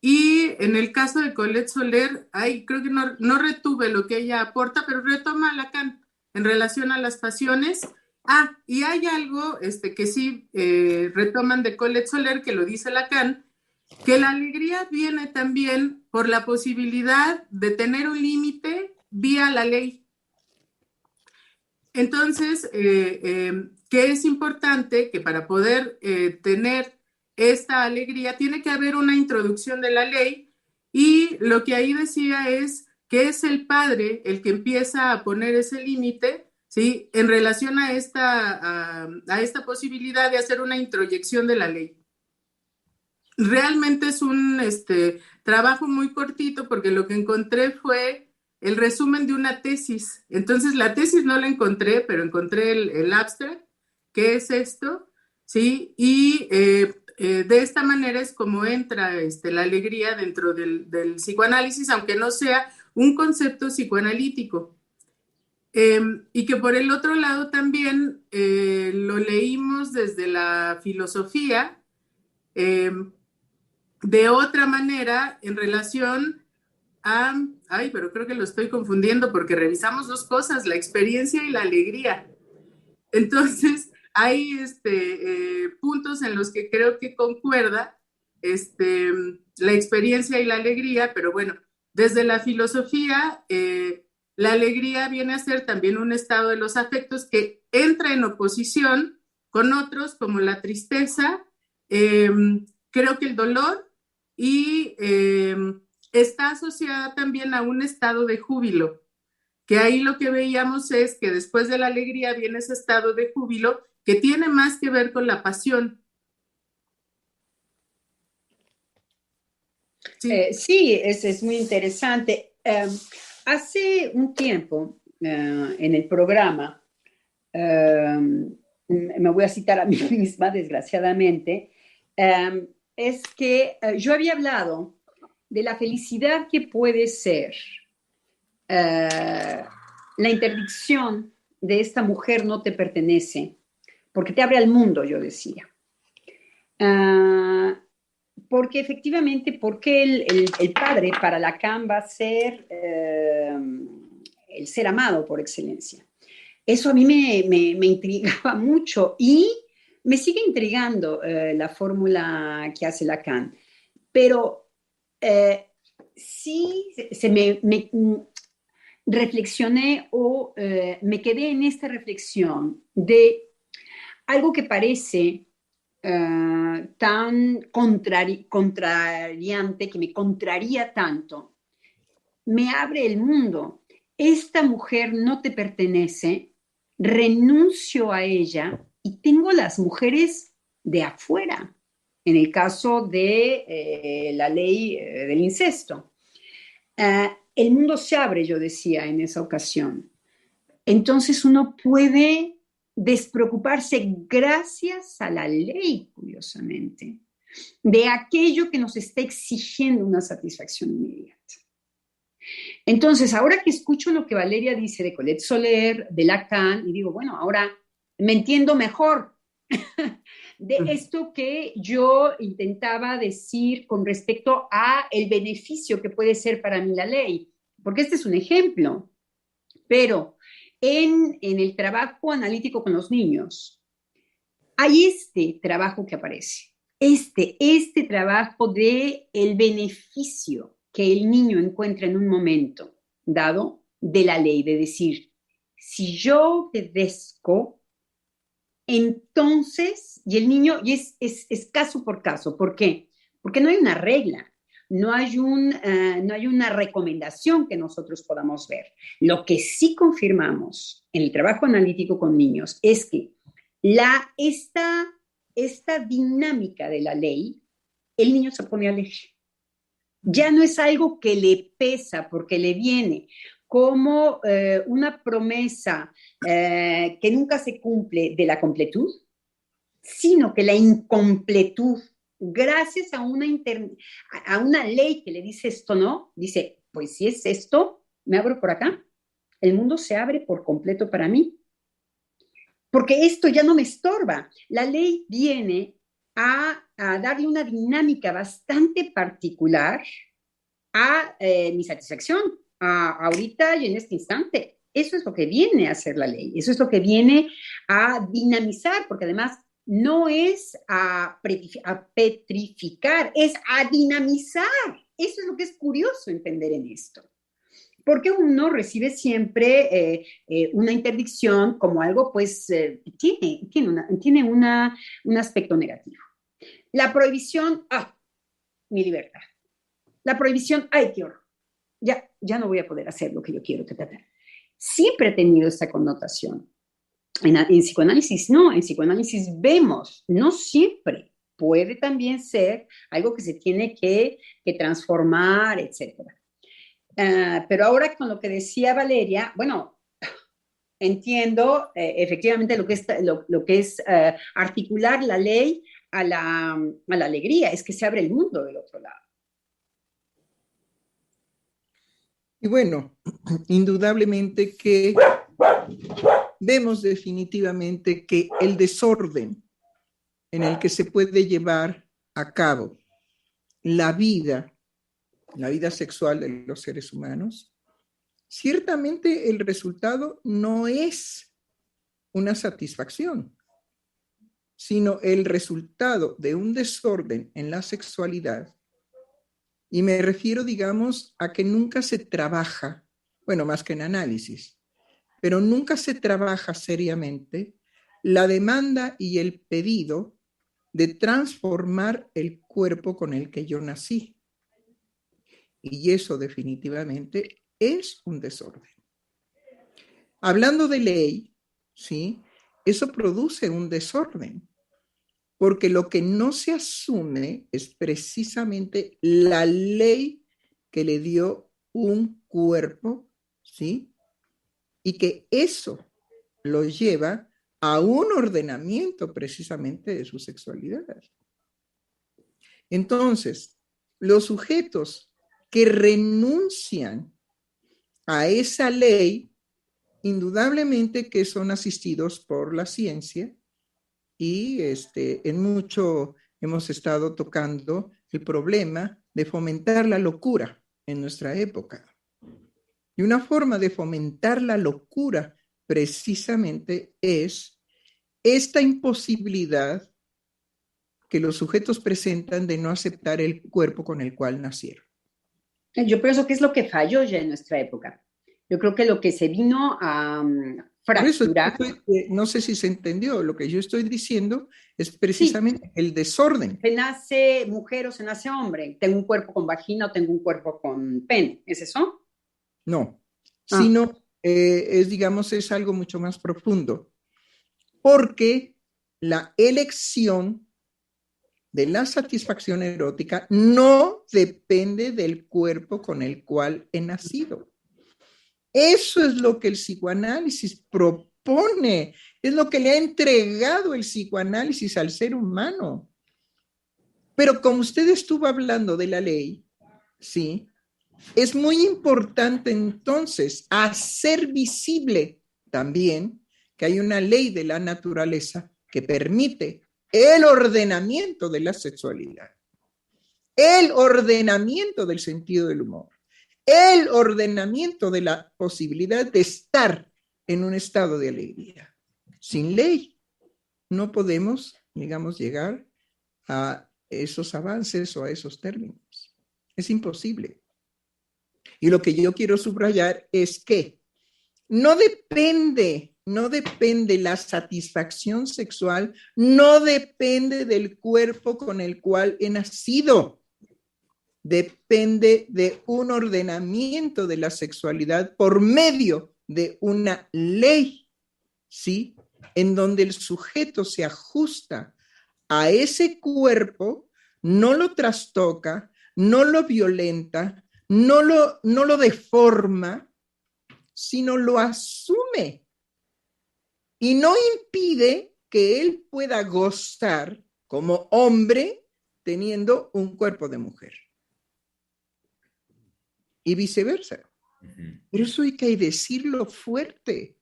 y en el caso de Colette Soler, creo que no retuve lo que ella aporta, pero retoma a Lacan en relación a las pasiones. Y hay algo que sí retoman de Colette Soler, que lo dice Lacan, que la alegría viene también por la posibilidad de tener un límite vía la ley. Entonces, que es importante que para poder tener esta alegría tiene que haber una introducción de la ley, y lo que ahí decía es que es el padre el que empieza a poner ese límite, ¿sí? En relación a esta posibilidad de hacer una introyección de la ley. Realmente es un trabajo muy cortito, porque lo que encontré fue el resumen de una tesis. Entonces la tesis no la encontré, pero encontré el abstract, que es esto, ¿sí? Y de esta manera es como entra la alegría dentro del psicoanálisis, aunque no sea un concepto psicoanalítico. Y que por el otro lado también lo leímos desde la filosofía, de otra manera en relación a, pero creo que lo estoy confundiendo porque revisamos dos cosas, la experiencia y la alegría. Entonces, hay puntos en los que creo que concuerda la experiencia y la alegría, pero bueno, desde la filosofía, la alegría viene a ser también un estado de los afectos que entra en oposición con otros, como la tristeza, creo que el dolor, y está asociada también a un estado de júbilo, que ahí lo que veíamos es que después de la alegría viene ese estado de júbilo que tiene más que ver con la pasión. Sí, es muy interesante. Hace un tiempo en el programa, me voy a citar a mí misma, desgraciadamente, es que yo había hablado de la felicidad que puede ser la interdicción de esta mujer no te pertenece, porque te abre al mundo, yo decía. Porque efectivamente, porque el padre para Lacan va a ser el ser amado por excelencia. Eso a mí me intrigaba mucho, y me sigue intrigando la fórmula que hace Lacan, pero sí me reflexioné o me quedé en esta reflexión de algo que parece tan contrariante, que me contraría tanto. Me abre el mundo. Esta mujer no te pertenece, renuncio a ella y tengo las mujeres de afuera, en el caso de la ley del incesto. El mundo se abre, yo decía en esa ocasión. Entonces uno puede despreocuparse gracias a la ley, curiosamente, de aquello que nos está exigiendo una satisfacción inmediata. Entonces, ahora que escucho lo que Valeria dice de Colette Soler, de Lacan, y digo, bueno, ahora me entiendo mejor de esto que yo intentaba decir con respecto a el beneficio que puede ser para mí la ley, porque este es un ejemplo, pero en el trabajo analítico con los niños hay este trabajo que aparece, este trabajo de el beneficio que el niño encuentra en un momento dado de la ley, de decir, si yo obedezco, entonces, y el niño, y es caso por caso. ¿Por qué? Porque no hay una regla, no hay una recomendación que nosotros podamos ver. Lo que sí confirmamos en el trabajo analítico con niños es que esta dinámica de la ley, el niño se pone alegre. Ya no es algo que le pesa porque le viene como una promesa que nunca se cumple de la completud, sino que la incompletud gracias a a una ley que le dice esto, ¿no? Dice, pues si es esto, me abro por acá, el mundo se abre por completo para mí, porque esto ya no me estorba. La ley viene a darle una dinámica bastante particular a mi satisfacción, ahorita y en este instante. Eso es lo que viene a hacer la ley, eso es lo que viene a dinamizar, porque además no es a petrificar, es a dinamizar. Eso es lo que es curioso entender en esto. Porque uno recibe siempre una interdicción como algo, pues, tiene un aspecto negativo. La prohibición, mi libertad. La prohibición, ay, qué horror. Ya no voy a poder hacer lo que yo quiero. Siempre ha tenido esta connotación. En psicoanálisis no, en psicoanálisis vemos, no siempre, puede también ser algo que se tiene que transformar, etc. Pero ahora con lo que decía Valeria, bueno, entiendo efectivamente lo que es articular la ley a la alegría, es que se abre el mundo del otro lado. Y bueno, indudablemente que vemos definitivamente que el desorden en el que se puede llevar a cabo la vida sexual de los seres humanos, ciertamente el resultado no es una satisfacción, sino el resultado de un desorden en la sexualidad. Y me refiero, digamos, a que nunca se trabaja, bueno, más que en análisis, pero nunca se trabaja seriamente la demanda y el pedido de transformar el cuerpo con el que yo nací. Y eso definitivamente es un desorden. Hablando de ley, ¿sí? Eso produce un desorden, porque lo que no se asume es precisamente la ley que le dio un cuerpo, ¿sí? Y que eso lo lleva a un ordenamiento precisamente de su sexualidad. Entonces, los sujetos que renuncian a esa ley, indudablemente que son asistidos por la ciencia y en mucho hemos estado tocando el problema de fomentar la locura en nuestra época. Y una forma de fomentar la locura precisamente es esta imposibilidad que los sujetos presentan de no aceptar el cuerpo con el cual nacieron. Yo pienso que es lo que falló ya en nuestra época. Yo creo que lo que se vino a fracturar... Por eso, no sé si se entendió, lo que yo estoy diciendo es precisamente el desorden. Se nace mujer o se nace hombre. Tengo un cuerpo con vagina o tengo un cuerpo con pene. ¿Es eso? No, sino digamos, es algo mucho más profundo. Porque la elección de la satisfacción erótica no depende del cuerpo con el cual he nacido. Eso es lo que el psicoanálisis propone, es lo que le ha entregado el psicoanálisis al ser humano. Pero como usted estuvo hablando de la ley, ¿sí? Es muy importante entonces hacer visible también que hay una ley de la naturaleza que permite el ordenamiento de la sexualidad, el ordenamiento del sentido del humor, el ordenamiento de la posibilidad de estar en un estado de alegría. Sin ley no podemos, digamos, llegar a esos avances o a esos términos. Es imposible. Y lo que yo quiero subrayar es que no depende la satisfacción sexual, no depende del cuerpo con el cual he nacido. Depende de un ordenamiento de la sexualidad por medio de una ley, ¿sí? En donde el sujeto se ajusta a ese cuerpo, no lo trastoca, no lo violenta, no lo deforma, sino lo asume y no impide que él pueda gozar como hombre teniendo un cuerpo de mujer. Y viceversa. Pero eso hay que decirlo fuerte,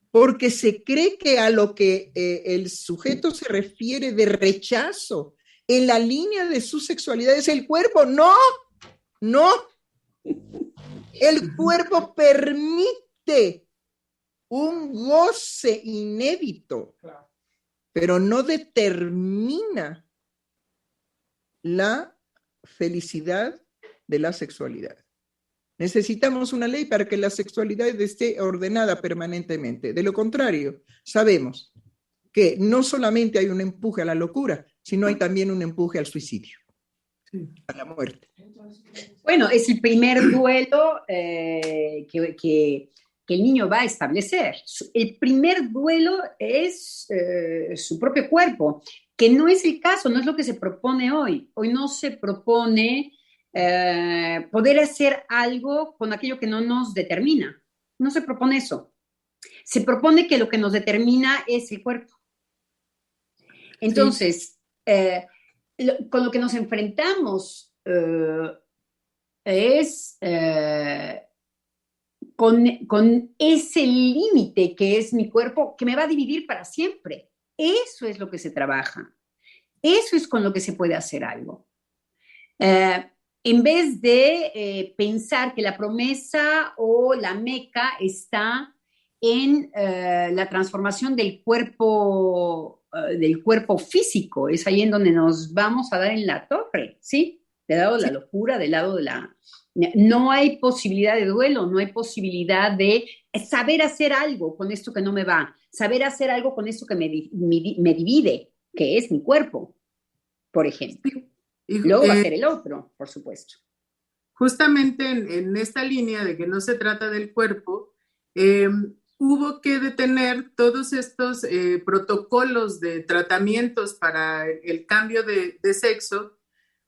porque se cree que a lo que el sujeto se refiere de rechazo en la línea de su sexualidad es el cuerpo. No, no. El cuerpo permite un goce inédito, pero no determina la felicidad de la sexualidad. Necesitamos una ley para que la sexualidad esté ordenada permanentemente. De lo contrario, sabemos que no solamente hay un empuje a la locura, sino hay también un empuje al suicidio, a la muerte. Bueno, es el primer duelo que el niño va a establecer. El primer duelo es su propio cuerpo, que no es el caso, no es lo que se propone hoy. Hoy no se propone poder hacer algo con aquello que no nos determina. No se propone eso. Se propone que lo que nos determina es el cuerpo. Entonces, con lo que nos enfrentamos es con ese límite que es mi cuerpo, que me va a dividir para siempre. Eso es lo que se trabaja. Eso es con lo que se puede hacer algo. En vez de pensar que la promesa o la meca está en la transformación del cuerpo físico, es ahí en donde nos vamos a dar en la torre, ¿sí? Del lado de la locura, del lado de la... No hay posibilidad de duelo, no hay posibilidad de saber hacer algo con esto que no me va, saber hacer algo con esto que me divide, que es mi cuerpo, por ejemplo. Y luego va a ser el otro, por supuesto. Justamente en esta línea de que no se trata del cuerpo, hubo que detener todos estos protocolos de tratamientos para el cambio de sexo,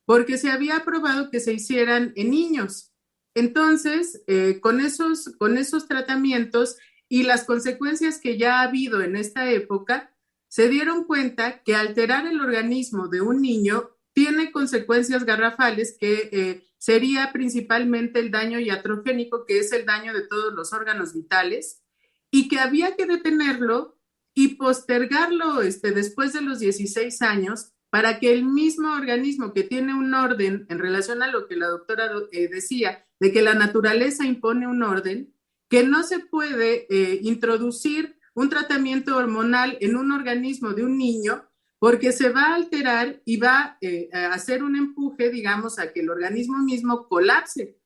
porque se había probado que se hicieran en niños. Entonces, con esos tratamientos y las consecuencias que ya ha habido en esta época, se dieron cuenta que alterar el organismo de un niño tiene consecuencias garrafales que sería principalmente el daño iatrogénico, que es el daño de todos los órganos vitales, y que había que detenerlo y postergarlo después de los 16 años para que el mismo organismo que tiene un orden en relación a lo que la doctora decía, de que la naturaleza impone un orden, que no se puede introducir un tratamiento hormonal en un organismo de un niño porque se va a alterar y va a hacer un empuje, digamos, a que el organismo mismo colapse.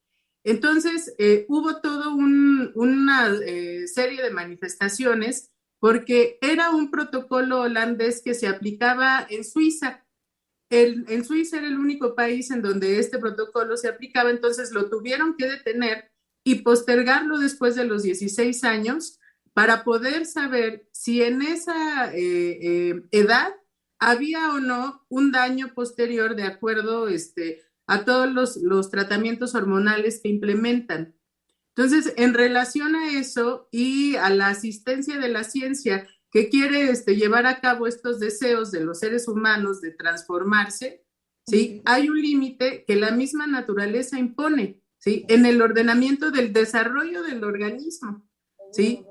Entonces, hubo toda una serie de manifestaciones porque era un protocolo holandés que se aplicaba en Suiza. En Suiza era el único país en donde este protocolo se aplicaba, entonces lo tuvieron que detener y postergarlo después de los 16 años para poder saber si en esa edad había o no un daño posterior de acuerdo a todos los tratamientos hormonales que implementan. Entonces, en relación a eso y a la asistencia de la ciencia que quiere llevar a cabo estos deseos de los seres humanos de transformarse, ¿sí? Hay un límite que la misma naturaleza impone, ¿sí? En el ordenamiento del desarrollo del organismo, ¿sí?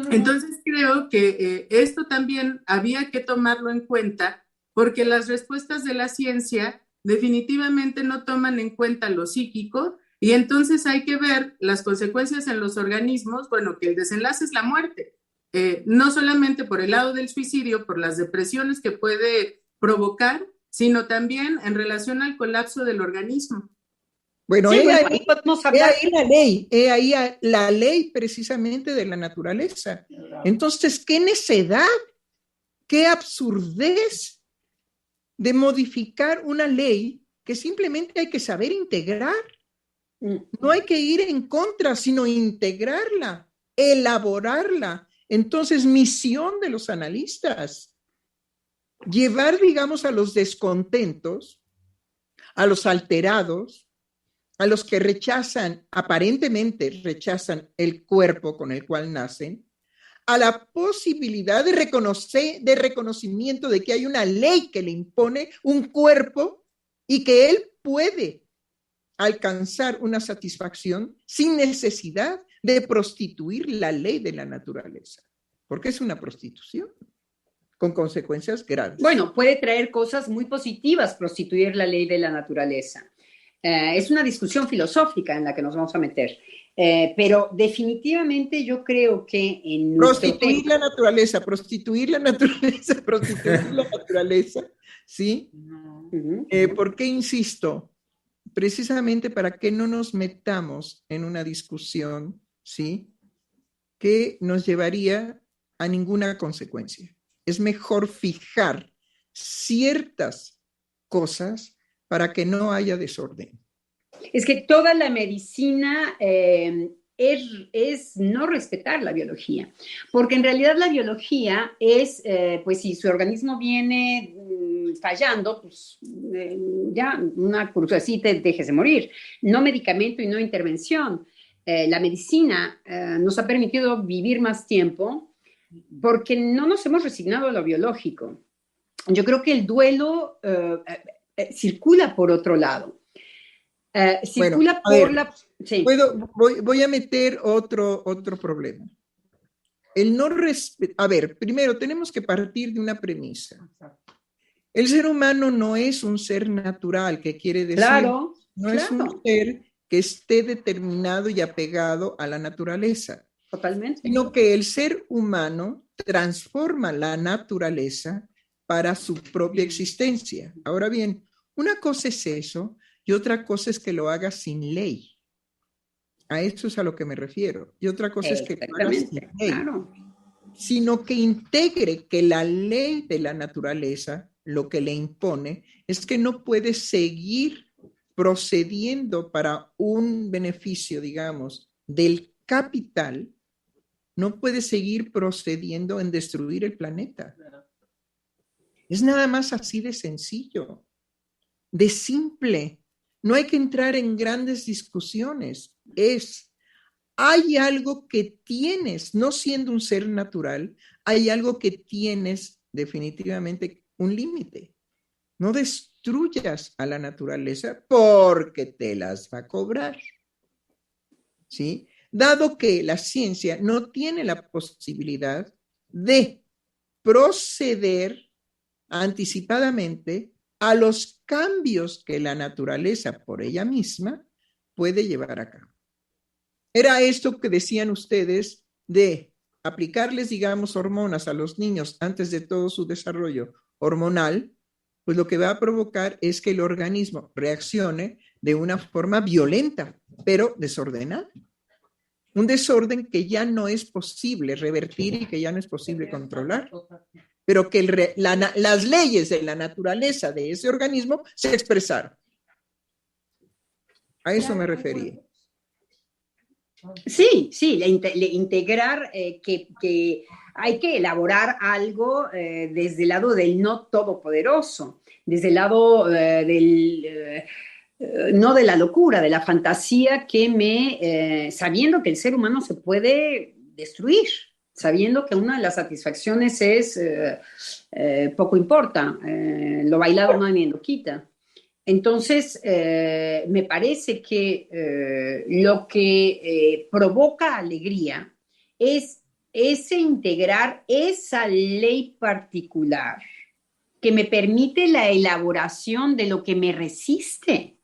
Entonces creo que esto también había que tomarlo en cuenta porque las respuestas de la ciencia definitivamente no toman en cuenta lo psíquico y entonces hay que ver las consecuencias en los organismos, bueno, que el desenlace es la muerte, no solamente por el lado del suicidio, por las depresiones que puede provocar, sino también en relación al colapso del organismo. Bueno, sí, ahí la ley precisamente de la naturaleza. Entonces, qué necedad, qué absurdez de modificar una ley que simplemente hay que saber integrar. No hay que ir en contra, sino integrarla, elaborarla. Entonces, misión de los analistas, llevar, digamos, a los descontentos, a los alterados, a los que aparentemente rechazan el cuerpo con el cual nacen, a la posibilidad de reconocimiento de que hay una ley que le impone un cuerpo y que él puede alcanzar una satisfacción sin necesidad de prostituir la ley de la naturaleza, porque es una prostitución con consecuencias graves. Bueno, puede traer cosas muy positivas prostituir la ley de la naturaleza. Es una discusión filosófica en la que nos vamos a meter. Pero definitivamente yo creo que en prostituir la naturaleza, ¿sí? ¿Por qué insisto? Precisamente para que no nos metamos en una discusión, ¿sí? Que nos llevaría a ninguna consecuencia. Es mejor fijar ciertas cosas para que no haya desorden. Es que toda la medicina es no respetar la biología, porque en realidad la biología es, pues si su organismo viene fallando, pues ya una crucecita, déjese morir. No medicamento y no intervención. La medicina nos ha permitido vivir más tiempo porque no nos hemos resignado a lo biológico. Yo creo que el duelo circula por otro lado. Circula bueno, por la... Sí. Voy a meter otro problema. El no respeto. A ver, primero tenemos que partir de una premisa. El ser humano no es un ser natural, que quiere decir, claro. Es un ser que esté determinado y apegado a la naturaleza. Totalmente. Sino que el ser humano transforma la naturaleza para su propia existencia. Ahora bien, una cosa es eso y otra cosa es que lo haga sin ley. A eso es a lo que me refiero. Y otra cosa es que lo haga sin ley, claro. Sino que integre que la ley de la naturaleza lo que le impone es que no puede seguir procediendo para un beneficio, digamos, del capital, no puede seguir procediendo en destruir el planeta. Es nada más así de sencillo, de simple. No hay que entrar en grandes discusiones. Hay algo que tienes, no siendo un ser natural, hay algo que tienes definitivamente un límite. No destruyas a la naturaleza porque te las va a cobrar. ¿Sí? Dado que la ciencia no tiene la posibilidad de proceder anticipadamente a los cambios que la naturaleza por ella misma puede llevar a cabo. Era esto que decían ustedes de aplicarles, digamos, hormonas a los niños antes de todo su desarrollo hormonal, pues lo que va a provocar es que el organismo reaccione de una forma violenta, pero desordenada. Un desorden que ya no es posible revertir y que ya no es posible controlar, pero que las leyes de la naturaleza de ese organismo se expresaron. A eso me refería. Sí, integrar que hay que elaborar algo desde el lado del no todopoderoso, desde el lado no de la locura, de la fantasía sabiendo que el ser humano se puede destruir, sabiendo que una de las satisfacciones es poco importa, lo bailado nadie lo quita. Entonces, me parece que lo que provoca alegría es integrar esa ley particular que me permite la elaboración de lo que me resiste.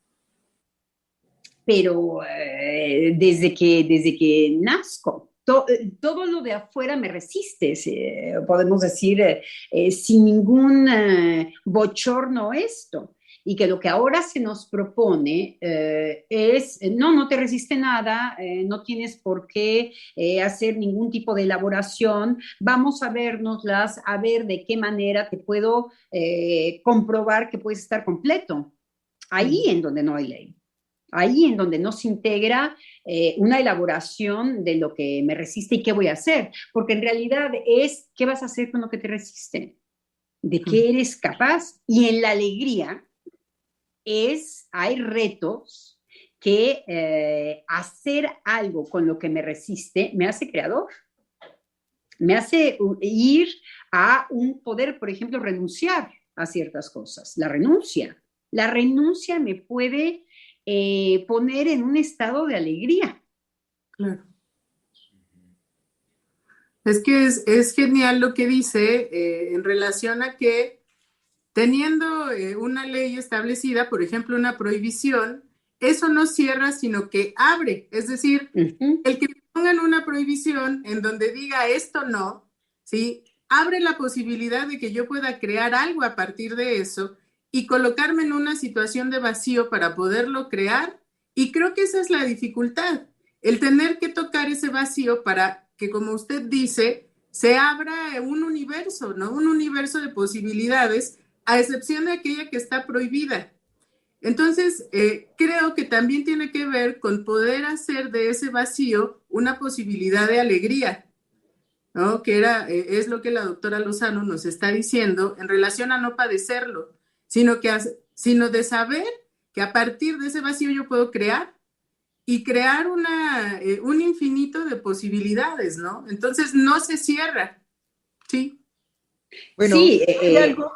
Pero desde que nazco, todo lo de afuera me resiste, podemos decir, sin ningún bochorno esto. Y que lo que ahora se nos propone es, no te resiste nada, no tienes por qué hacer ningún tipo de elaboración, vamos a vernoslas, a ver de qué manera te puedo comprobar que puedes estar completo. Ahí en donde no hay ley. Ahí en donde no se integra una elaboración de lo que me resiste y qué voy a hacer, porque en realidad es qué vas a hacer con lo que te resiste, de qué eres capaz, y en la alegría hay retos que hacer algo con lo que me resiste me hace creador. me hace ir a un poder, por ejemplo, renunciar a ciertas cosas. La renuncia me puede poner en un estado de alegría. Claro. Es que es genial lo que dice en relación a que teniendo una ley establecida, por ejemplo, una prohibición, eso no cierra, sino que abre. Es decir, el que pongan una prohibición en donde diga esto no, ¿sí? Abre la posibilidad de que yo pueda crear algo a partir de eso y colocarme en una situación de vacío para poderlo crear. Y creo que esa es la dificultad, el tener que tocar ese vacío para que, como usted dice, se abra un universo, ¿no? Un universo de posibilidades, a excepción de aquella que está prohibida. Entonces, creo que también tiene que ver con poder hacer de ese vacío una posibilidad de alegría, ¿no? Que es lo que la doctora Lozano nos está diciendo en relación a no padecerlo, sino de saber que a partir de ese vacío yo puedo crear y crear un infinito de posibilidades, ¿no? Entonces, no se cierra, ¿sí? Bueno, Sí,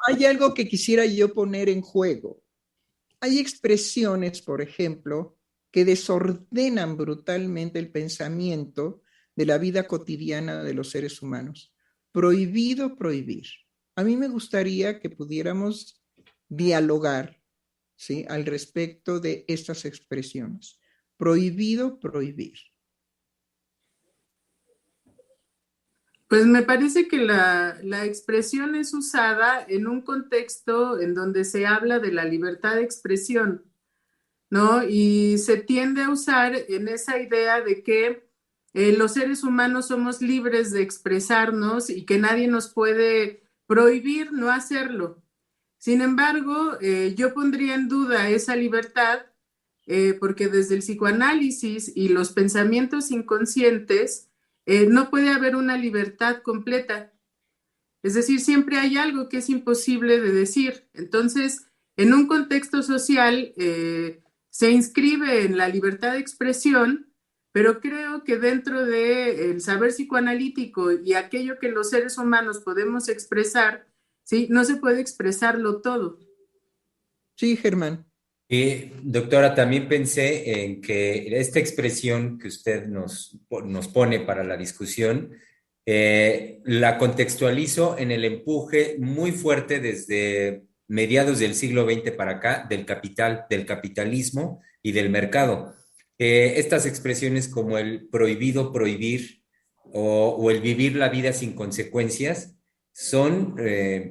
hay algo que quisiera yo poner en juego. Hay expresiones, por ejemplo, que desordenan brutalmente el pensamiento de la vida cotidiana de los seres humanos. Prohibido prohibir. A mí me gustaría que pudiéramos dialogar, ¿sí?, al respecto de estas expresiones. Prohibido prohibir. Pues me parece que la expresión es usada en un contexto en donde se habla de la libertad de expresión, ¿no? Y se tiende a usar en esa idea de que los seres humanos somos libres de expresarnos y que nadie nos puede prohibir no hacerlo. Sin embargo, yo pondría en duda esa libertad porque desde el psicoanálisis y los pensamientos inconscientes no puede haber una libertad completa. Es decir, siempre hay algo que es imposible de decir. Entonces, en un contexto social se inscribe en la libertad de expresión, pero creo que dentro del saber psicoanalítico y aquello que los seres humanos podemos expresar, ¿sí? No se puede expresarlo todo. Sí, Germán. Y doctora, también pensé en que esta expresión que usted nos pone para la discusión, la contextualizo en el empuje muy fuerte desde mediados del siglo XX para acá del capital, del capitalismo y del mercado. Estas expresiones como el prohibido prohibir o el vivir la vida sin consecuencias son,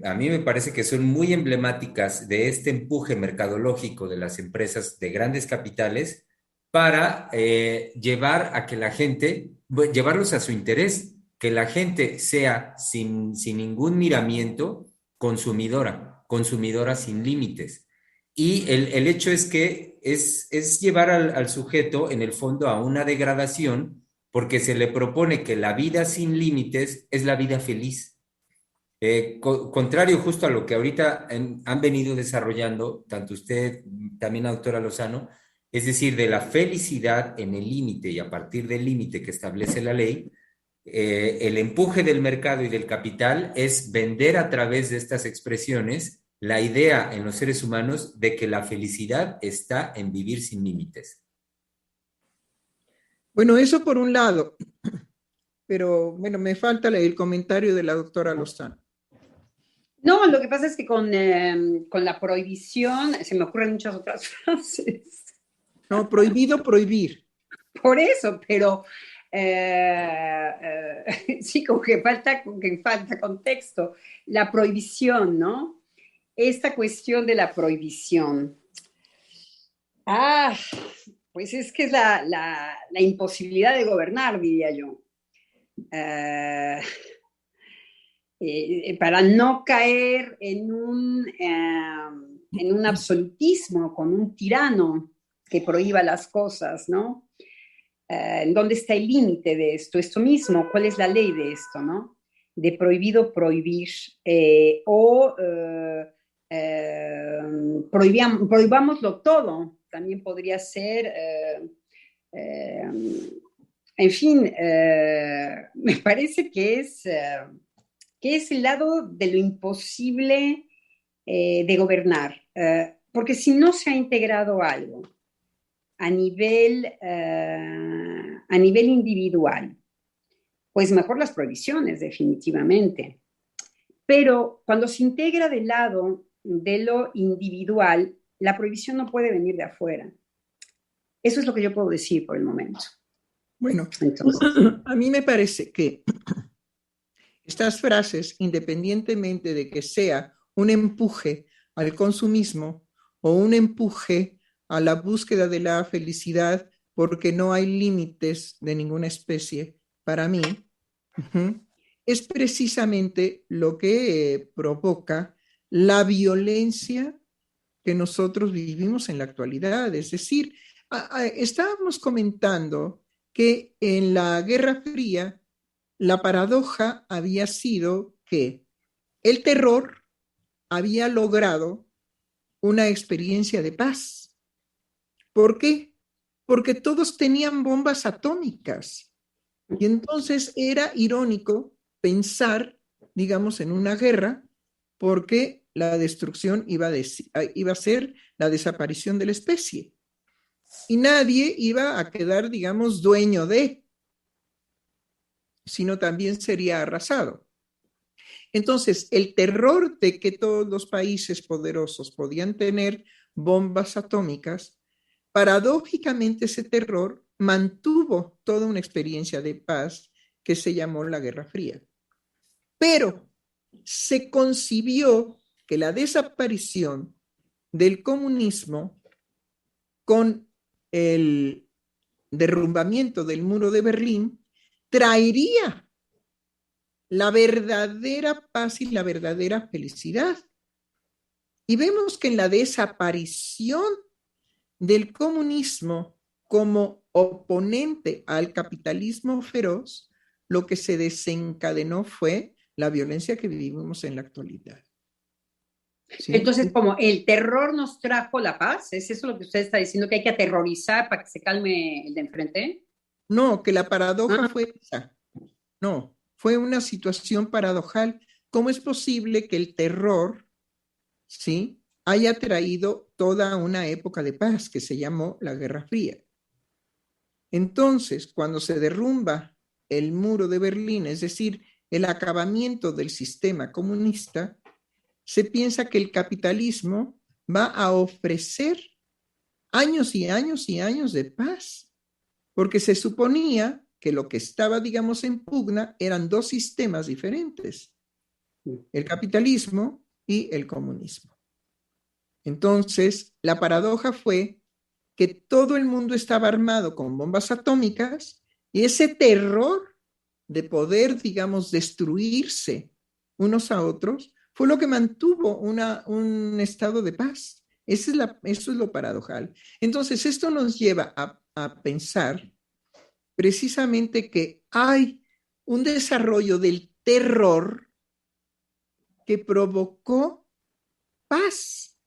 a mí me parece que son muy emblemáticas de este empuje mercadológico de las empresas de grandes capitales para llevar a que la gente, llevarlos a su interés, que la gente sea sin ningún miramiento consumidora sin límites. Y el hecho es que es llevar al sujeto en el fondo a una degradación porque se le propone que la vida sin límites es la vida feliz. Contrario justo a lo que ahorita han venido desarrollando, tanto usted, también la doctora Lozano, es decir, de la felicidad en el límite y a partir del límite que establece la ley, el empuje del mercado y del capital es vender a través de estas expresiones la idea en los seres humanos de que la felicidad está en vivir sin límites. Bueno, eso por un lado, pero bueno, me falta el comentario de la doctora Lozano. No, lo que pasa es que con la prohibición se me ocurren muchas otras frases. No, prohibido prohibir. Por eso, pero sí, como que falta contexto. La prohibición, ¿no? Esta cuestión de la prohibición. Pues es que es la imposibilidad de gobernar, diría yo. Para no caer en un absolutismo con un tirano que prohíba las cosas, ¿no? ¿Dónde está el límite de esto? Esto mismo, ¿cuál es la ley de esto, no? De prohibido prohibir prohibámoslo todo. También podría ser En fin, me parece que es el lado de lo imposible de gobernar, porque si no se ha integrado algo a nivel individual, pues mejor las prohibiciones, definitivamente. Pero cuando se integra del lado de lo individual, la prohibición no puede venir de afuera. Eso es lo que yo puedo decir por el momento. Bueno, Entonces, a mí me parece que estas frases, independientemente de que sea un empuje al consumismo o un empuje a la búsqueda de la felicidad, porque no hay límites de ninguna especie, para mí, es precisamente lo que provoca la violencia que nosotros vivimos en la actualidad. Es decir, estábamos comentando que en la Guerra Fría la paradoja había sido que el terror había logrado una experiencia de paz. ¿Por qué? Porque todos tenían bombas atómicas. Y entonces era irónico pensar, digamos, en una guerra, porque la destrucción iba a ser la desaparición de la especie. Y nadie iba a quedar, digamos, dueño de, sino también sería arrasado. Entonces, el terror de que todos los países poderosos podían tener bombas atómicas, paradójicamente ese terror mantuvo toda una experiencia de paz que se llamó la Guerra Fría. Pero se concibió que la desaparición del comunismo con el derrumbamiento del muro de Berlín traería la verdadera paz y la verdadera felicidad. Y vemos que en la desaparición del comunismo como oponente al capitalismo feroz, lo que se desencadenó fue la violencia que vivimos en la actualidad. ¿sí? Entonces, como el terror nos trajo la paz, ¿es eso lo que usted está diciendo, que hay que aterrorizar para que se calme el de enfrente? No, que la paradoja fue esa. No, fue una situación paradojal. ¿Cómo es posible que el terror, ¿sí?, haya traído toda una época de paz que se llamó la Guerra Fría? Entonces, cuando se derrumba el muro de Berlín, es decir, el acabamiento del sistema comunista, se piensa que el capitalismo va a ofrecer años y años y años de paz, porque se suponía que lo que estaba, digamos, en pugna eran dos sistemas diferentes, el capitalismo y el comunismo. Entonces, la paradoja fue que todo el mundo estaba armado con bombas atómicas y ese terror de poder, digamos, destruirse unos a otros fue lo que mantuvo un estado de paz. Eso es lo paradojal. Entonces, esto nos lleva a pensar precisamente que hay un desarrollo del terror que provocó paz.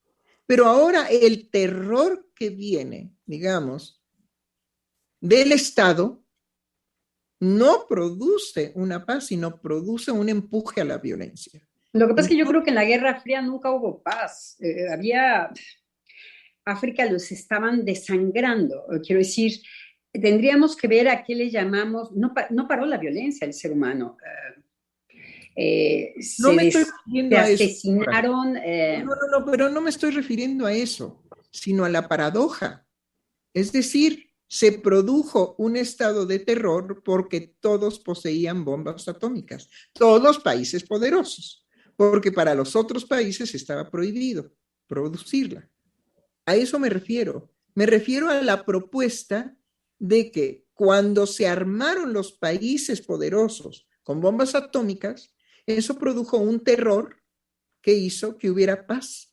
Pero ahora el terror que viene, digamos, del Estado no produce una paz, sino produce un empuje a la violencia. Lo que pasa es que yo creo que en la Guerra Fría nunca hubo paz. África los estaban desangrando. Quiero decir, tendríamos que ver a qué le llamamos, no paró la violencia del ser humano. No me estoy refiriendo a eso. Asesinaron. Pero no me estoy refiriendo a eso, sino a la paradoja. Es decir, se produjo un estado de terror porque todos poseían bombas atómicas, todos los países poderosos, porque para los otros países estaba prohibido producirla. A eso me refiero. Me refiero a la propuesta de que cuando se armaron los países poderosos con bombas atómicas, eso produjo un terror que hizo que hubiera paz.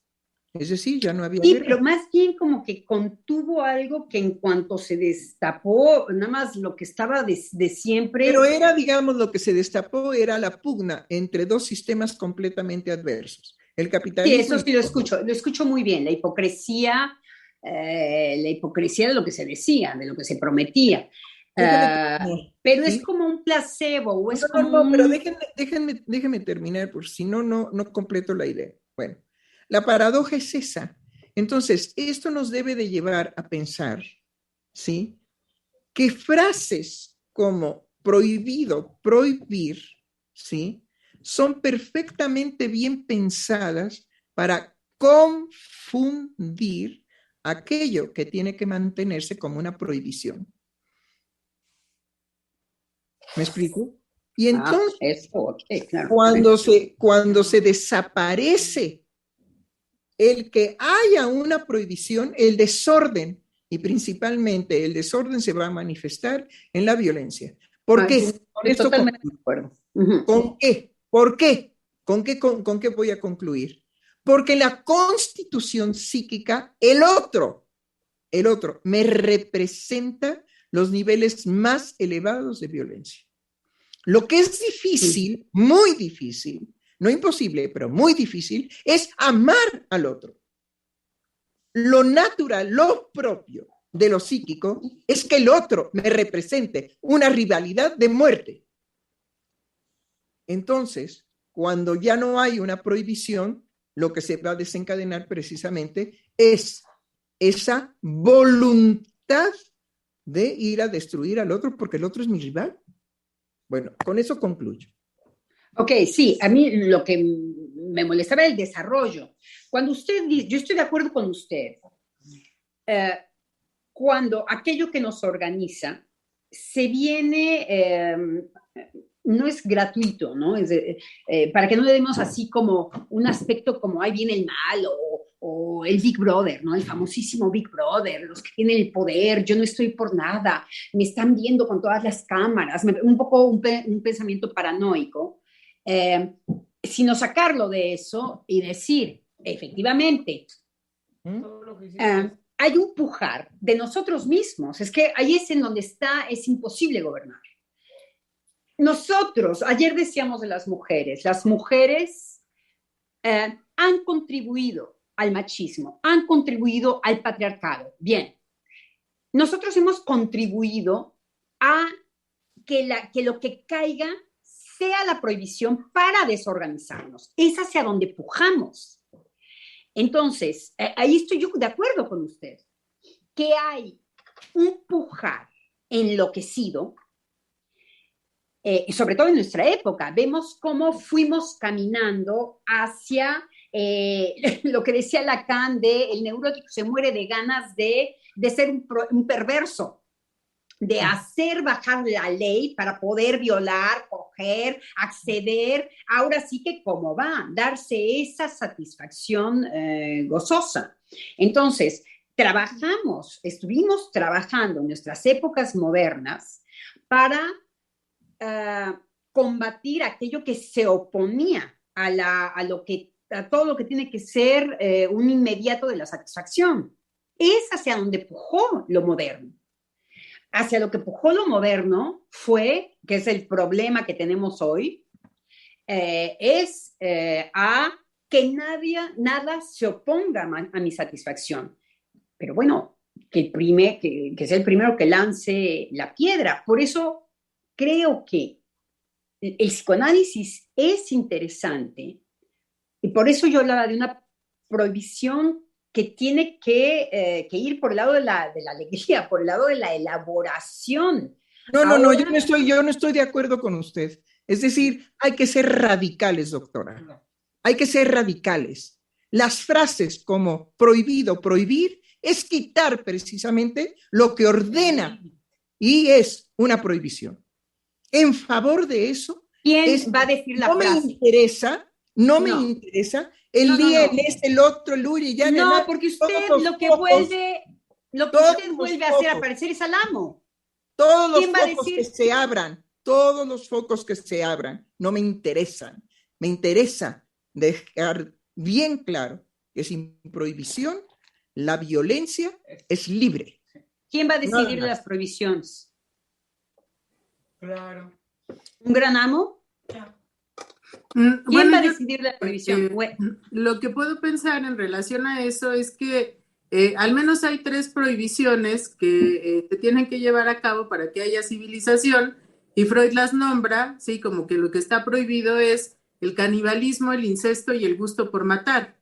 Es decir, ya no había guerra. Pero más bien como que contuvo algo que en cuanto se destapó, nada más lo que estaba de siempre. Pero era, digamos, lo que se destapó era la pugna entre dos sistemas completamente adversos. El capitalismo. Sí, eso sí lo escucho muy bien, la hipocresía de lo que se decía, de lo que se prometía. Déjenme Ah, terminar, pero es ¿sí? como un placebo o es No, como no, pero un... déjenme terminar, por si no, no completo la idea. Bueno, la paradoja es esa. Entonces, esto nos debe de llevar a pensar, ¿sí? Que frases como prohibido, prohibir, ¿sí? Son perfectamente bien pensadas para confundir aquello que tiene que mantenerse como una prohibición. ¿Me explico? Y entonces, eso, ok, claro. cuando se desaparece el que haya una prohibición, el desorden, y principalmente el desorden se va a manifestar en la violencia. ¿Por qué? Yo Con estoy esto, totalmente de acuerdo. Ujú. ¿con qué? ¿Por qué? ¿Con qué voy a concluir? Porque la constitución psíquica, el otro, me representa los niveles más elevados de violencia. Lo que es difícil, muy difícil, no imposible, pero muy difícil, es amar al otro. Lo natural, lo propio de lo psíquico es que el otro me represente una rivalidad de muerte. Entonces, cuando ya no hay una prohibición, lo que se va a desencadenar precisamente es esa voluntad de ir a destruir al otro porque el otro es mi rival. Bueno, con eso concluyo. Ok, sí, a mí lo que me molestaba era el desarrollo. Cuando usted dice, yo estoy de acuerdo con usted, eh, cuando aquello que nos organiza se viene, no es gratuito, ¿no? Para que no le demos así como un aspecto como ahí viene el mal o el Big Brother, ¿no? El famosísimo Big Brother, los que tienen el poder, yo no estoy por nada, me están viendo con todas las cámaras, un poco un pensamiento paranoico, sino sacarlo de eso y decir, efectivamente, hay un pujar de nosotros mismos. Es que ahí es en donde está, es imposible gobernar. Nosotros, ayer decíamos de las mujeres han contribuido al machismo, han contribuido al patriarcado. Bien, nosotros hemos contribuido a que lo que caiga sea la prohibición para desorganizarnos. Es hacia donde pujamos. Entonces, ahí estoy yo de acuerdo con usted, que hay un pujar enloquecido, sobre todo en nuestra época. Vemos cómo fuimos caminando hacia lo que decía Lacan de el neurótico se muere de ganas de ser un perverso, de hacer bajar la ley para poder violar, coger, acceder, ahora sí que cómo va, darse esa satisfacción gozosa. Entonces, estuvimos trabajando en nuestras épocas modernas para combatir aquello que se oponía a todo lo que tiene que ser un inmediato de la satisfacción. Es hacia donde pujó lo moderno. Hacia lo que pujó lo moderno fue, que es el problema que tenemos hoy, a que nada se oponga a mi satisfacción. Pero bueno, que sea el primero que lance la piedra. Por eso creo que el psicoanálisis es interesante y por eso yo hablaba de una prohibición que tiene que ir por el lado de la alegría, por el lado de la elaboración. No, yo no estoy de acuerdo con usted. Es decir, hay que ser radicales, doctora. Hay que ser radicales. Las frases como prohibido, prohibir, es quitar precisamente lo que ordena y es una prohibición. En favor de eso, ¿quién va a decir la frase? No me interesa el día, el el otro, el uy, ya. No, porque usted lo que vuelve a hacer aparecer es al amo. Todos los focos que se abran, todos los focos que se abran, no me interesan. Me interesa dejar bien claro que sin prohibición, la violencia es libre. ¿Quién va a decidir las prohibiciones? Claro. ¿Un gran amo? ¿Quién va a decidir la prohibición? Lo que puedo pensar en relación a eso es que al menos hay 3 prohibiciones que te tienen que llevar a cabo para que haya civilización, y Freud las nombra, sí, como que lo que está prohibido es el canibalismo, el incesto y el gusto por matar,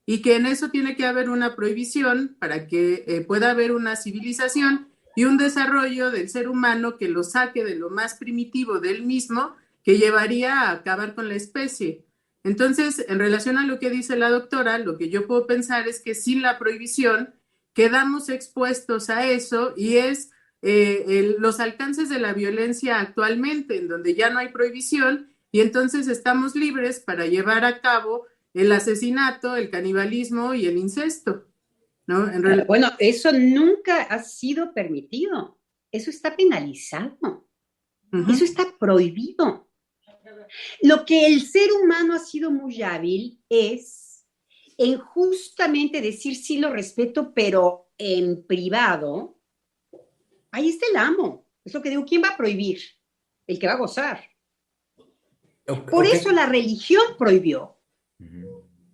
y que en eso tiene que haber una prohibición para que pueda haber una civilización y un desarrollo del ser humano que lo saque de lo más primitivo de él mismo, que llevaría a acabar con la especie. Entonces, en relación a lo que dice la doctora, lo que yo puedo pensar es que sin la prohibición quedamos expuestos a eso, y es los alcances de la violencia actualmente, en donde ya no hay prohibición, y entonces estamos libres para llevar a cabo el asesinato, el canibalismo y el incesto, ¿no? Bueno, eso nunca ha sido permitido. Eso está penalizado. Eso está prohibido. Lo que el ser humano ha sido muy hábil es en justamente decir sí lo respeto, pero en privado. Ahí está el amo. Es lo que digo, ¿quién va a prohibir? El que va a gozar. Por eso la religión prohibió.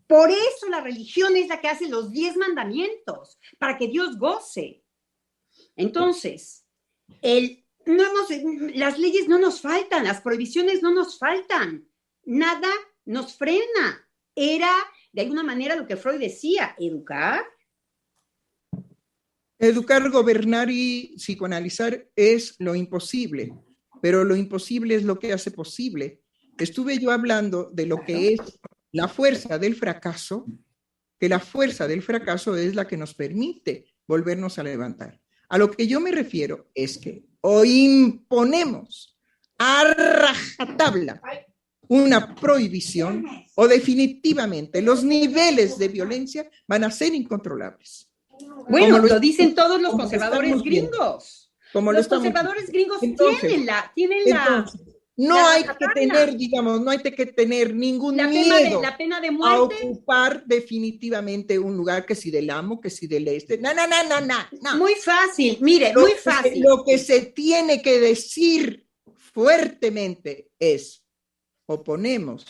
Por eso la religión es la que hace los 10 mandamientos, para que Dios goce. Entonces, las leyes no nos faltan, las prohibiciones no nos faltan, nada nos frena. Era, de alguna manera, lo que Freud decía, educar. Educar, gobernar y psicoanalizar es lo imposible, pero lo imposible es lo que hace posible. Estuve yo hablando de lo que es la fuerza del fracaso, que la fuerza del fracaso es la que nos permite volvernos a levantar. A lo que yo me refiero es que o imponemos a rajatabla una prohibición, o definitivamente los niveles de violencia van a ser incontrolables. Bueno, lo dicen todos los conservadores gringos. Los conservadores gringos tienen la no hay que tener, digamos, no hay que tener ningún miedo la pena de muerte. A ocupar definitivamente un lugar, que si del amo, que si del este. No. Muy fácil, mire, muy fácil. Lo que se tiene que decir fuertemente es: o ponemos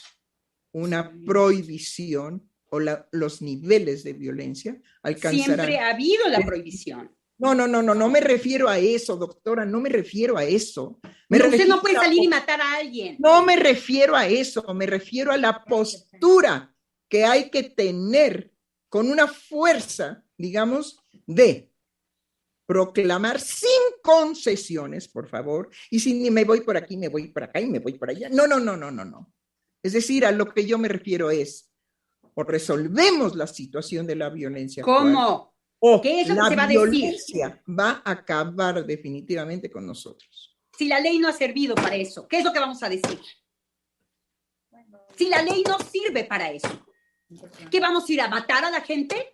una prohibición, o los niveles de violencia alcanzarán. Siempre ha habido la prohibición. No me refiero a eso, doctora, no me refiero a eso. Usted no puede salir y matar a alguien. No me refiero a eso, me refiero a la postura que hay que tener con una fuerza, digamos, de proclamar sin concesiones, por favor, y si me voy por aquí, me voy por acá y me voy por allá. No. Es decir, a lo que yo me refiero es: o resolvemos la situación de la violencia actual, ¿cómo? o ¿Qué es lo que la se va a decir? violencia va a acabar definitivamente con nosotros. Si la ley no ha servido para eso, ¿qué es lo que vamos a decir? Si la ley no sirve para eso, ¿qué vamos a ir a matar a la gente?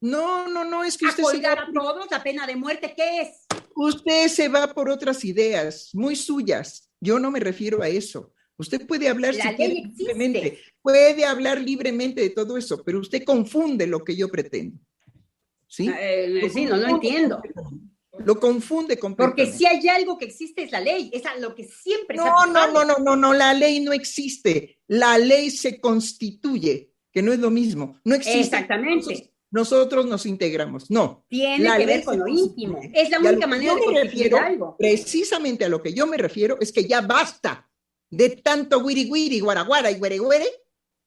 No, es que usted ¿A colgar a todos la pena de muerte? ¿Qué es? Usted se va por otras ideas muy suyas. Yo no me refiero a eso. Usted puede hablar libremente, puede hablar libremente de todo eso, pero usted confunde lo que yo pretendo. ¿Sí? Sí, no lo entiendo. Lo confunde completamente. Porque si hay algo que existe es la ley, es a lo que siempre se ha No, la ley no existe. La ley se constituye, que no es lo mismo. No existe. Exactamente. Nosotros nos integramos. No. Tiene que ver con lo íntimo. Es la única manera de constituir algo. Precisamente a lo que yo me refiero es que ya basta de tanto guiri, guaraguara y güere.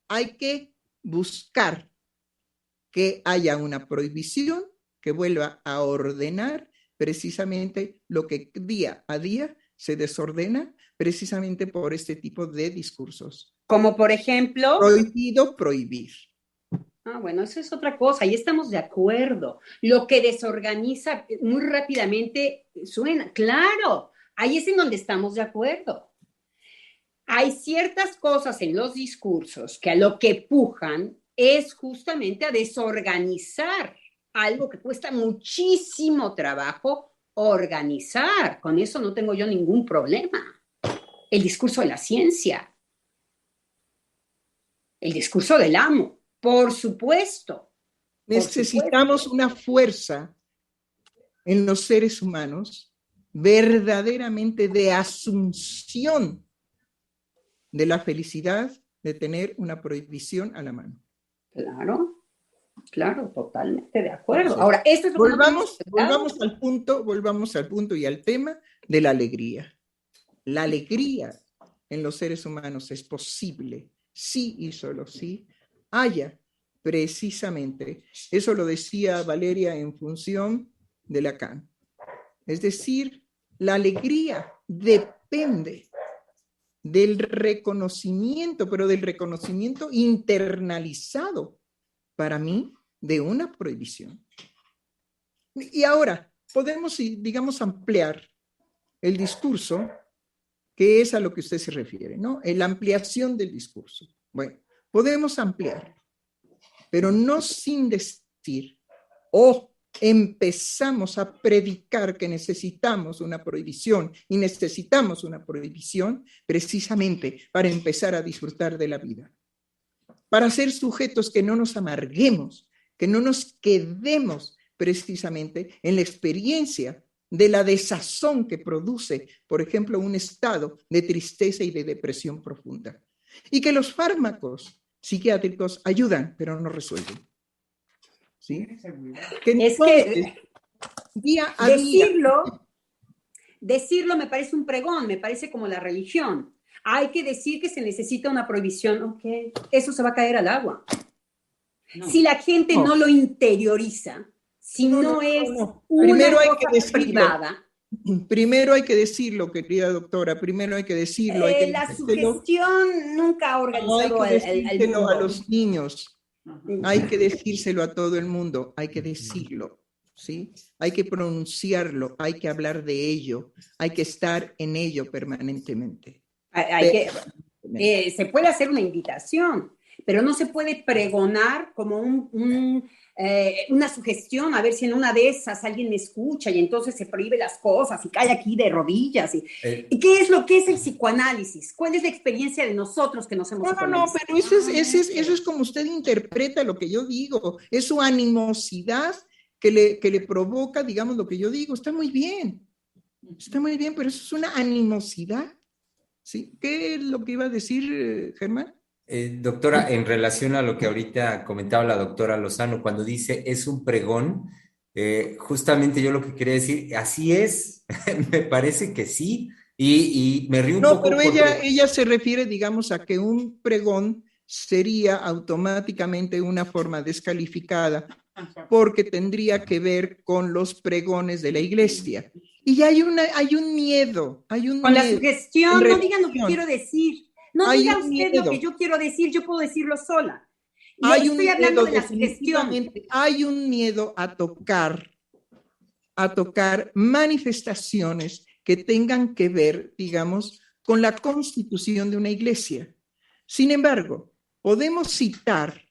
Hay que buscar que haya una prohibición que vuelva a ordenar precisamente lo que día a día se desordena precisamente por este tipo de discursos. Como por ejemplo... Prohibido prohibir. Bueno, eso es otra cosa, ahí estamos de acuerdo. Lo que desorganiza muy rápidamente suena, claro, ahí es en donde estamos de acuerdo. Hay ciertas cosas en los discursos que a lo que pujan es justamente a desorganizar algo que cuesta muchísimo trabajo organizar. Con eso no tengo yo ningún problema. El discurso de la ciencia, el discurso del amo, por supuesto. Necesitamos una fuerza en los seres humanos verdaderamente de asunción de la felicidad de tener una prohibición a la mano. Claro. Claro, totalmente de acuerdo. Ahora, esto es lo que volvamos al punto y al tema de la alegría. La alegría en los seres humanos es posible, sí y solo sí, haya precisamente, eso lo decía Valeria en función de Lacan. Es decir, la alegría depende del reconocimiento, pero del reconocimiento internalizado, para mí, de una prohibición. Y ahora, podemos, digamos, ampliar el discurso, que es a lo que usted se refiere, ¿no? La ampliación del discurso. Bueno, podemos ampliar, pero no sin decir, empezamos a predicar que necesitamos una prohibición y necesitamos una prohibición precisamente para empezar a disfrutar de la vida, para ser sujetos que no nos amarguemos, que no nos quedemos precisamente en la experiencia de la desazón que produce, por ejemplo, un estado de tristeza y de depresión profunda. Y que los fármacos psiquiátricos ayudan, pero no resuelven. ¿Sí? Que entonces, día a decirlo me parece un pregón, me parece como la religión. Hay que decir que se necesita una prohibición, ok, eso se va a caer al agua. No. Si la gente no lo interioriza, si no es una cosa privada. Primero hay que decirlo, querida doctora, primero hay que decirlo. La sugestión nunca ha organizado al mundo. A los niños, hay que decírselo a todo el mundo, hay que decirlo, ¿sí? Hay que pronunciarlo, hay que hablar de ello, hay que estar en ello permanentemente. Se puede hacer una invitación, pero no se puede pregonar como una sugestión, a ver si en una de esas alguien me escucha y entonces se prohíbe las cosas y cae aquí de rodillas. ¿Y qué es lo que es el psicoanálisis? ¿Cuál es la experiencia de nosotros que nos hemos No, pero eso es como usted interpreta lo que yo digo, es su animosidad que le provoca, digamos, lo que yo digo. Está muy bien, pero eso es una animosidad. ¿Sí? ¿Qué es lo que iba a decir, Germán? Doctora, en relación a lo que ahorita comentaba la doctora Lozano, cuando dice es un pregón, justamente yo lo que quería decir, así es, me parece que sí, y me río un poco. No, pero ella se refiere, digamos, a que un pregón sería automáticamente una forma descalificada porque tendría que ver con los pregones de la iglesia. Y hay un miedo. Con la sugestión, no digan lo que quiero decir. No diga usted lo que yo quiero decir, yo puedo decirlo sola. Estoy hablando de la sugestión. Hay un miedo a tocar manifestaciones que tengan que ver, digamos, con la constitución de una iglesia. Sin embargo, podemos citar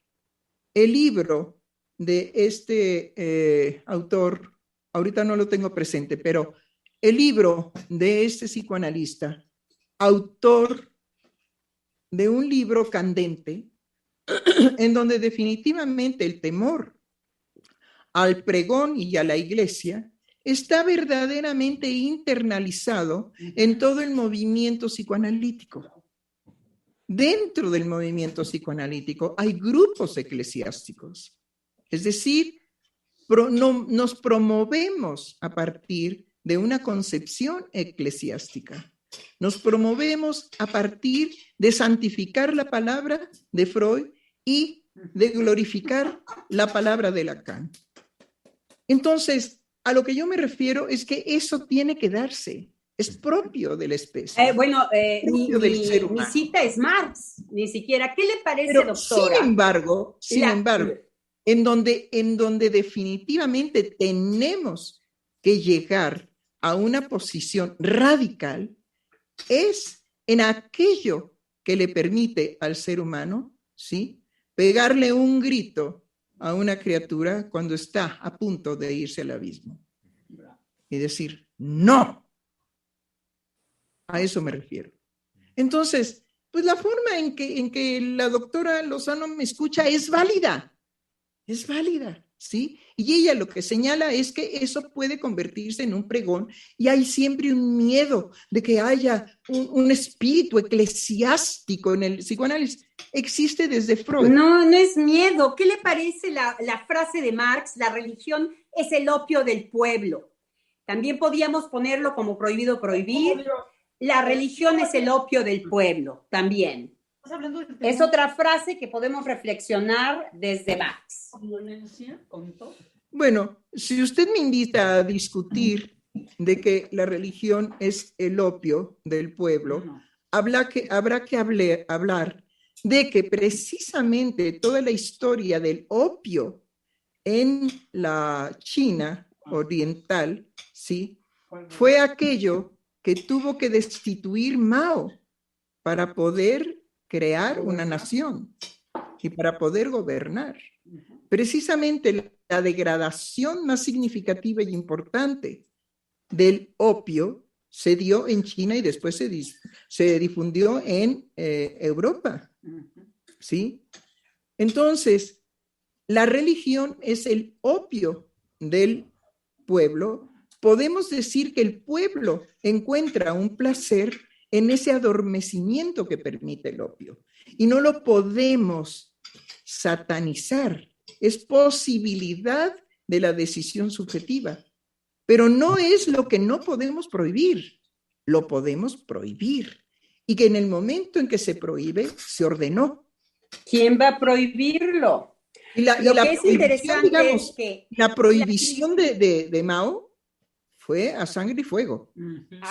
el libro de este autor, ahorita no lo tengo presente, pero el libro de este psicoanalista, autor de un libro candente, en donde definitivamente el temor al pregón y a la iglesia está verdaderamente internalizado en todo el movimiento psicoanalítico. Dentro del movimiento psicoanalítico hay grupos eclesiásticos, es decir, nos promovemos a partir de una concepción eclesiástica. Nos promovemos a partir de santificar la palabra de Freud y de glorificar la palabra de Lacan. Entonces, a lo que yo me refiero es que eso tiene que darse, es propio de la especie. Mi cita es Marx, ni siquiera. ¿Qué le parece, pero, doctora? Sin embargo, en donde definitivamente tenemos que llegar a una posición radical es en aquello que le permite al ser humano, ¿sí?, pegarle un grito a una criatura cuando está a punto de irse al abismo y decir ¡no! A eso me refiero. Entonces, pues la forma en que la doctora Lozano me escucha es válida. Es válida. ¿sí? Y ella lo que señala es que eso puede convertirse en un pregón y hay siempre un miedo de que haya un espíritu eclesiástico en el psicoanálisis. Existe desde Freud. No, no es miedo. ¿Qué le parece la frase de Marx? La religión es el opio del pueblo. También podíamos ponerlo como prohibido prohibir. La religión es el opio del pueblo, también. Es otra frase que podemos reflexionar desde Marx. Bueno, si usted me invita a discutir de que la religión es el opio del pueblo, habrá que hablar de que precisamente toda la historia del opio en la China oriental, ¿sí?, fue aquello que tuvo que destituir Mao para poder crear una nación y para poder gobernar. Precisamente la degradación más significativa y importante del opio se dio en China y después se difundió en Europa, ¿sí? Entonces, la religión es el opio del pueblo. Podemos decir que el pueblo encuentra un placer en ese adormecimiento que permite el opio. Y no lo podemos satanizar. Es posibilidad de la decisión subjetiva. Pero no es lo que no podemos prohibir. Lo podemos prohibir. Y que en el momento en que se prohíbe, se ordenó. ¿Quién va a prohibirlo? Lo que es interesante, digamos, es que la prohibición de Mao fue a sangre y fuego.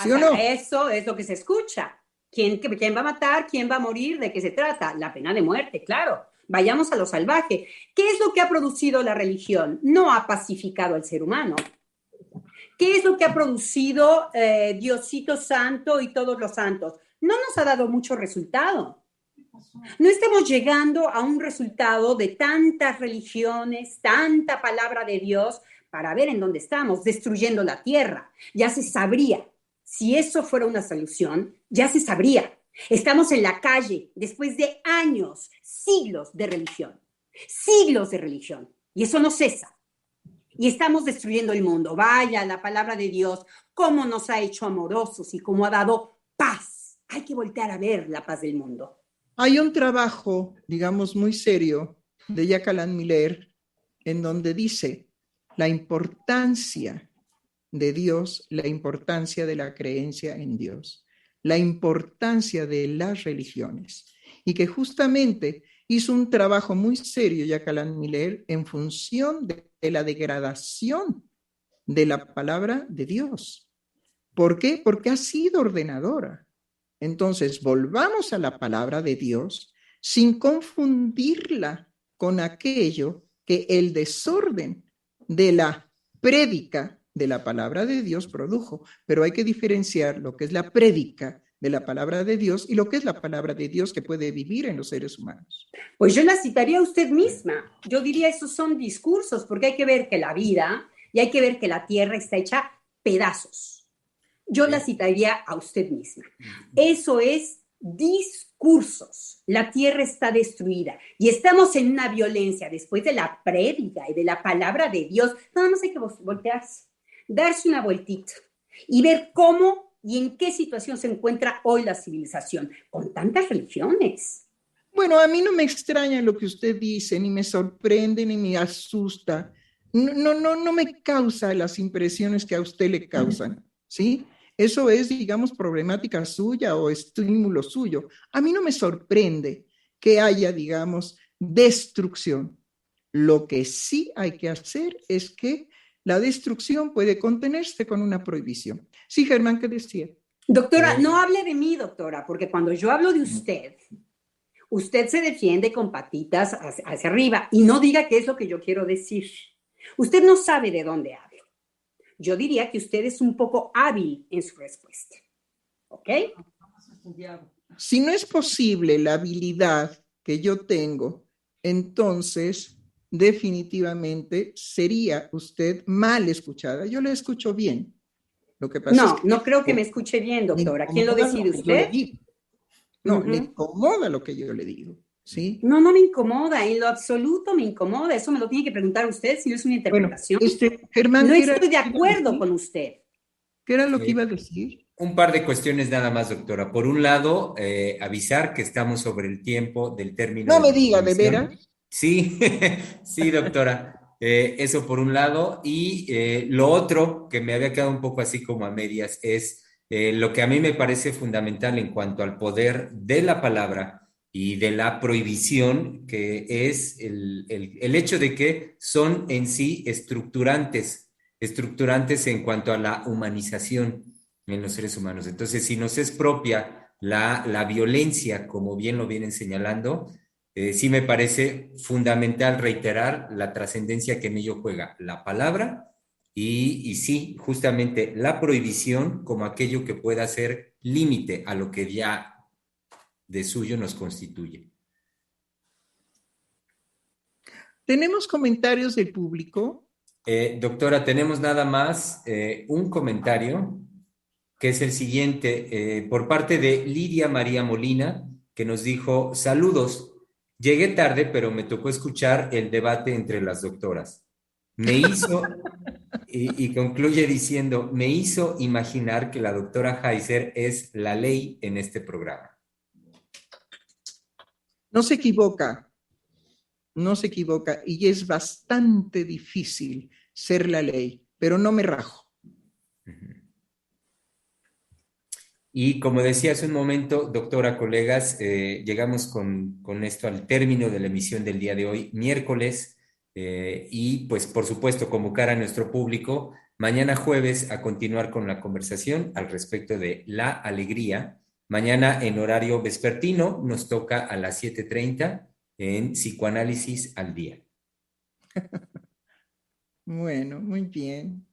¿Sí o no? Eso es lo que se escucha. ¿Quién va a matar? ¿Quién va a morir? ¿De qué se trata? La pena de muerte, claro. Vayamos a lo salvaje. ¿Qué es lo que ha producido la religión? No ha pacificado al ser humano. ¿Qué es lo que ha producido Diosito Santo y todos los santos? No nos ha dado mucho resultado. No estamos llegando a un resultado de tantas religiones, tanta palabra de Dios, para ver en dónde estamos, destruyendo la tierra. Ya se sabría. Si eso fuera una solución, ya se sabría. Estamos en la calle después de años, siglos de religión. Siglos de religión. Y eso no cesa. Y estamos destruyendo el mundo. Vaya, la palabra de Dios, cómo nos ha hecho amorosos y cómo ha dado paz. Hay que voltear a ver la paz del mundo. Hay un trabajo, digamos, muy serio de Jacques Alain Miller, en donde dice la importancia de Dios, la importancia de la creencia en Dios, la importancia de las religiones, y que justamente hizo un trabajo muy serio Jacques Alain Miller en función de la degradación de la palabra de Dios. ¿Por qué? Porque ha sido ordenadora. Entonces, volvamos a la palabra de Dios sin confundirla con aquello que el desorden de la prédica de la palabra de Dios produjo. Pero hay que diferenciar lo que es la prédica de la palabra de Dios y lo que es la palabra de Dios que puede vivir en los seres humanos. Pues yo la citaría a usted misma. Yo diría, esos son discursos, porque hay que ver que la vida y hay que ver que la tierra está hecha pedazos. Yo la citaría a usted misma. Eso es discursos. La tierra está destruida y estamos en una violencia después de la prédica y de la palabra de Dios. Nada más hay que voltearse, darse una vueltita y ver cómo y en qué situación se encuentra hoy la civilización con tantas religiones. Bueno, a mí no me extraña lo que usted dice, ni me sorprende, ni me asusta. No me causa las impresiones que a usted le causan, ¿sí? Eso es, digamos, problemática suya o estímulo suyo. A mí no me sorprende que haya, digamos, destrucción. Lo que sí hay que hacer es que la destrucción puede contenerse con una prohibición. Sí, Germán, ¿qué decía? Doctora, no hable de mí, doctora, porque cuando yo hablo de usted, usted se defiende con patitas hacia arriba y no diga qué es lo que yo quiero decir. Usted no sabe de dónde hablo. Yo diría que usted es un poco hábil en su respuesta. ¿Ok? Si no es posible la habilidad que yo tengo, entonces definitivamente sería usted mal escuchada. Yo le escucho bien. Lo que pasa es que no creo que me escuche bien, doctora. ¿Quién lo decide, usted? No, le incomoda lo que yo le digo, ¿sí? No, no me incomoda, en lo absoluto me incomoda. Eso me lo tiene que preguntar usted si no es una Bueno, interpretación. Germán, No ¿qué era estoy lo de que iba a acuerdo decir? con usted. ¿Qué era lo que Eh, iba a decir? un par de cuestiones nada más, doctora. Por un lado, avisar que estamos sobre el tiempo del término No de me la diga, ¿de intervención. veras? Sí, sí, doctora. Eso por un lado. Y lo otro, que me había quedado un poco así como a medias, es lo que a mí me parece fundamental en cuanto al poder de la palabra y de la prohibición, que es el hecho de que son en sí estructurantes en cuanto a la humanización en los seres humanos. Entonces, si nos es propia la violencia, como bien lo vienen señalando, sí me parece fundamental reiterar la trascendencia que en ello juega la palabra y sí, justamente la prohibición como aquello que pueda ser límite a lo que ya de suyo nos constituye. ¿Tenemos comentarios del público? Doctora, tenemos nada más un comentario que es el siguiente, por parte de Lidia María Molina, que nos dijo, saludos, llegué tarde, pero me tocó escuchar el debate entre las doctoras. Me hizo, y concluye diciendo, me hizo imaginar que la doctora Heiser es la ley en este programa. No se equivoca, no se equivoca, y es bastante difícil ser la ley, pero no me rajo. Y como decía hace un momento, doctora, colegas, llegamos con esto al término de la emisión del día de hoy, miércoles, y pues por supuesto convocar a nuestro público mañana jueves a continuar con la conversación al respecto de la alegría. Mañana en horario vespertino nos toca a las 7:30 en Psicoanálisis al Día. Bueno, muy bien.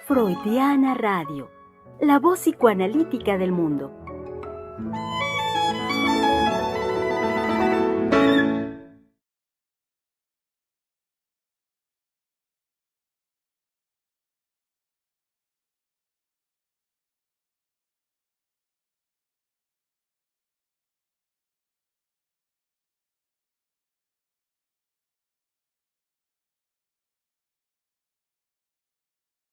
Freudiana Radio, la voz psicoanalítica del mundo.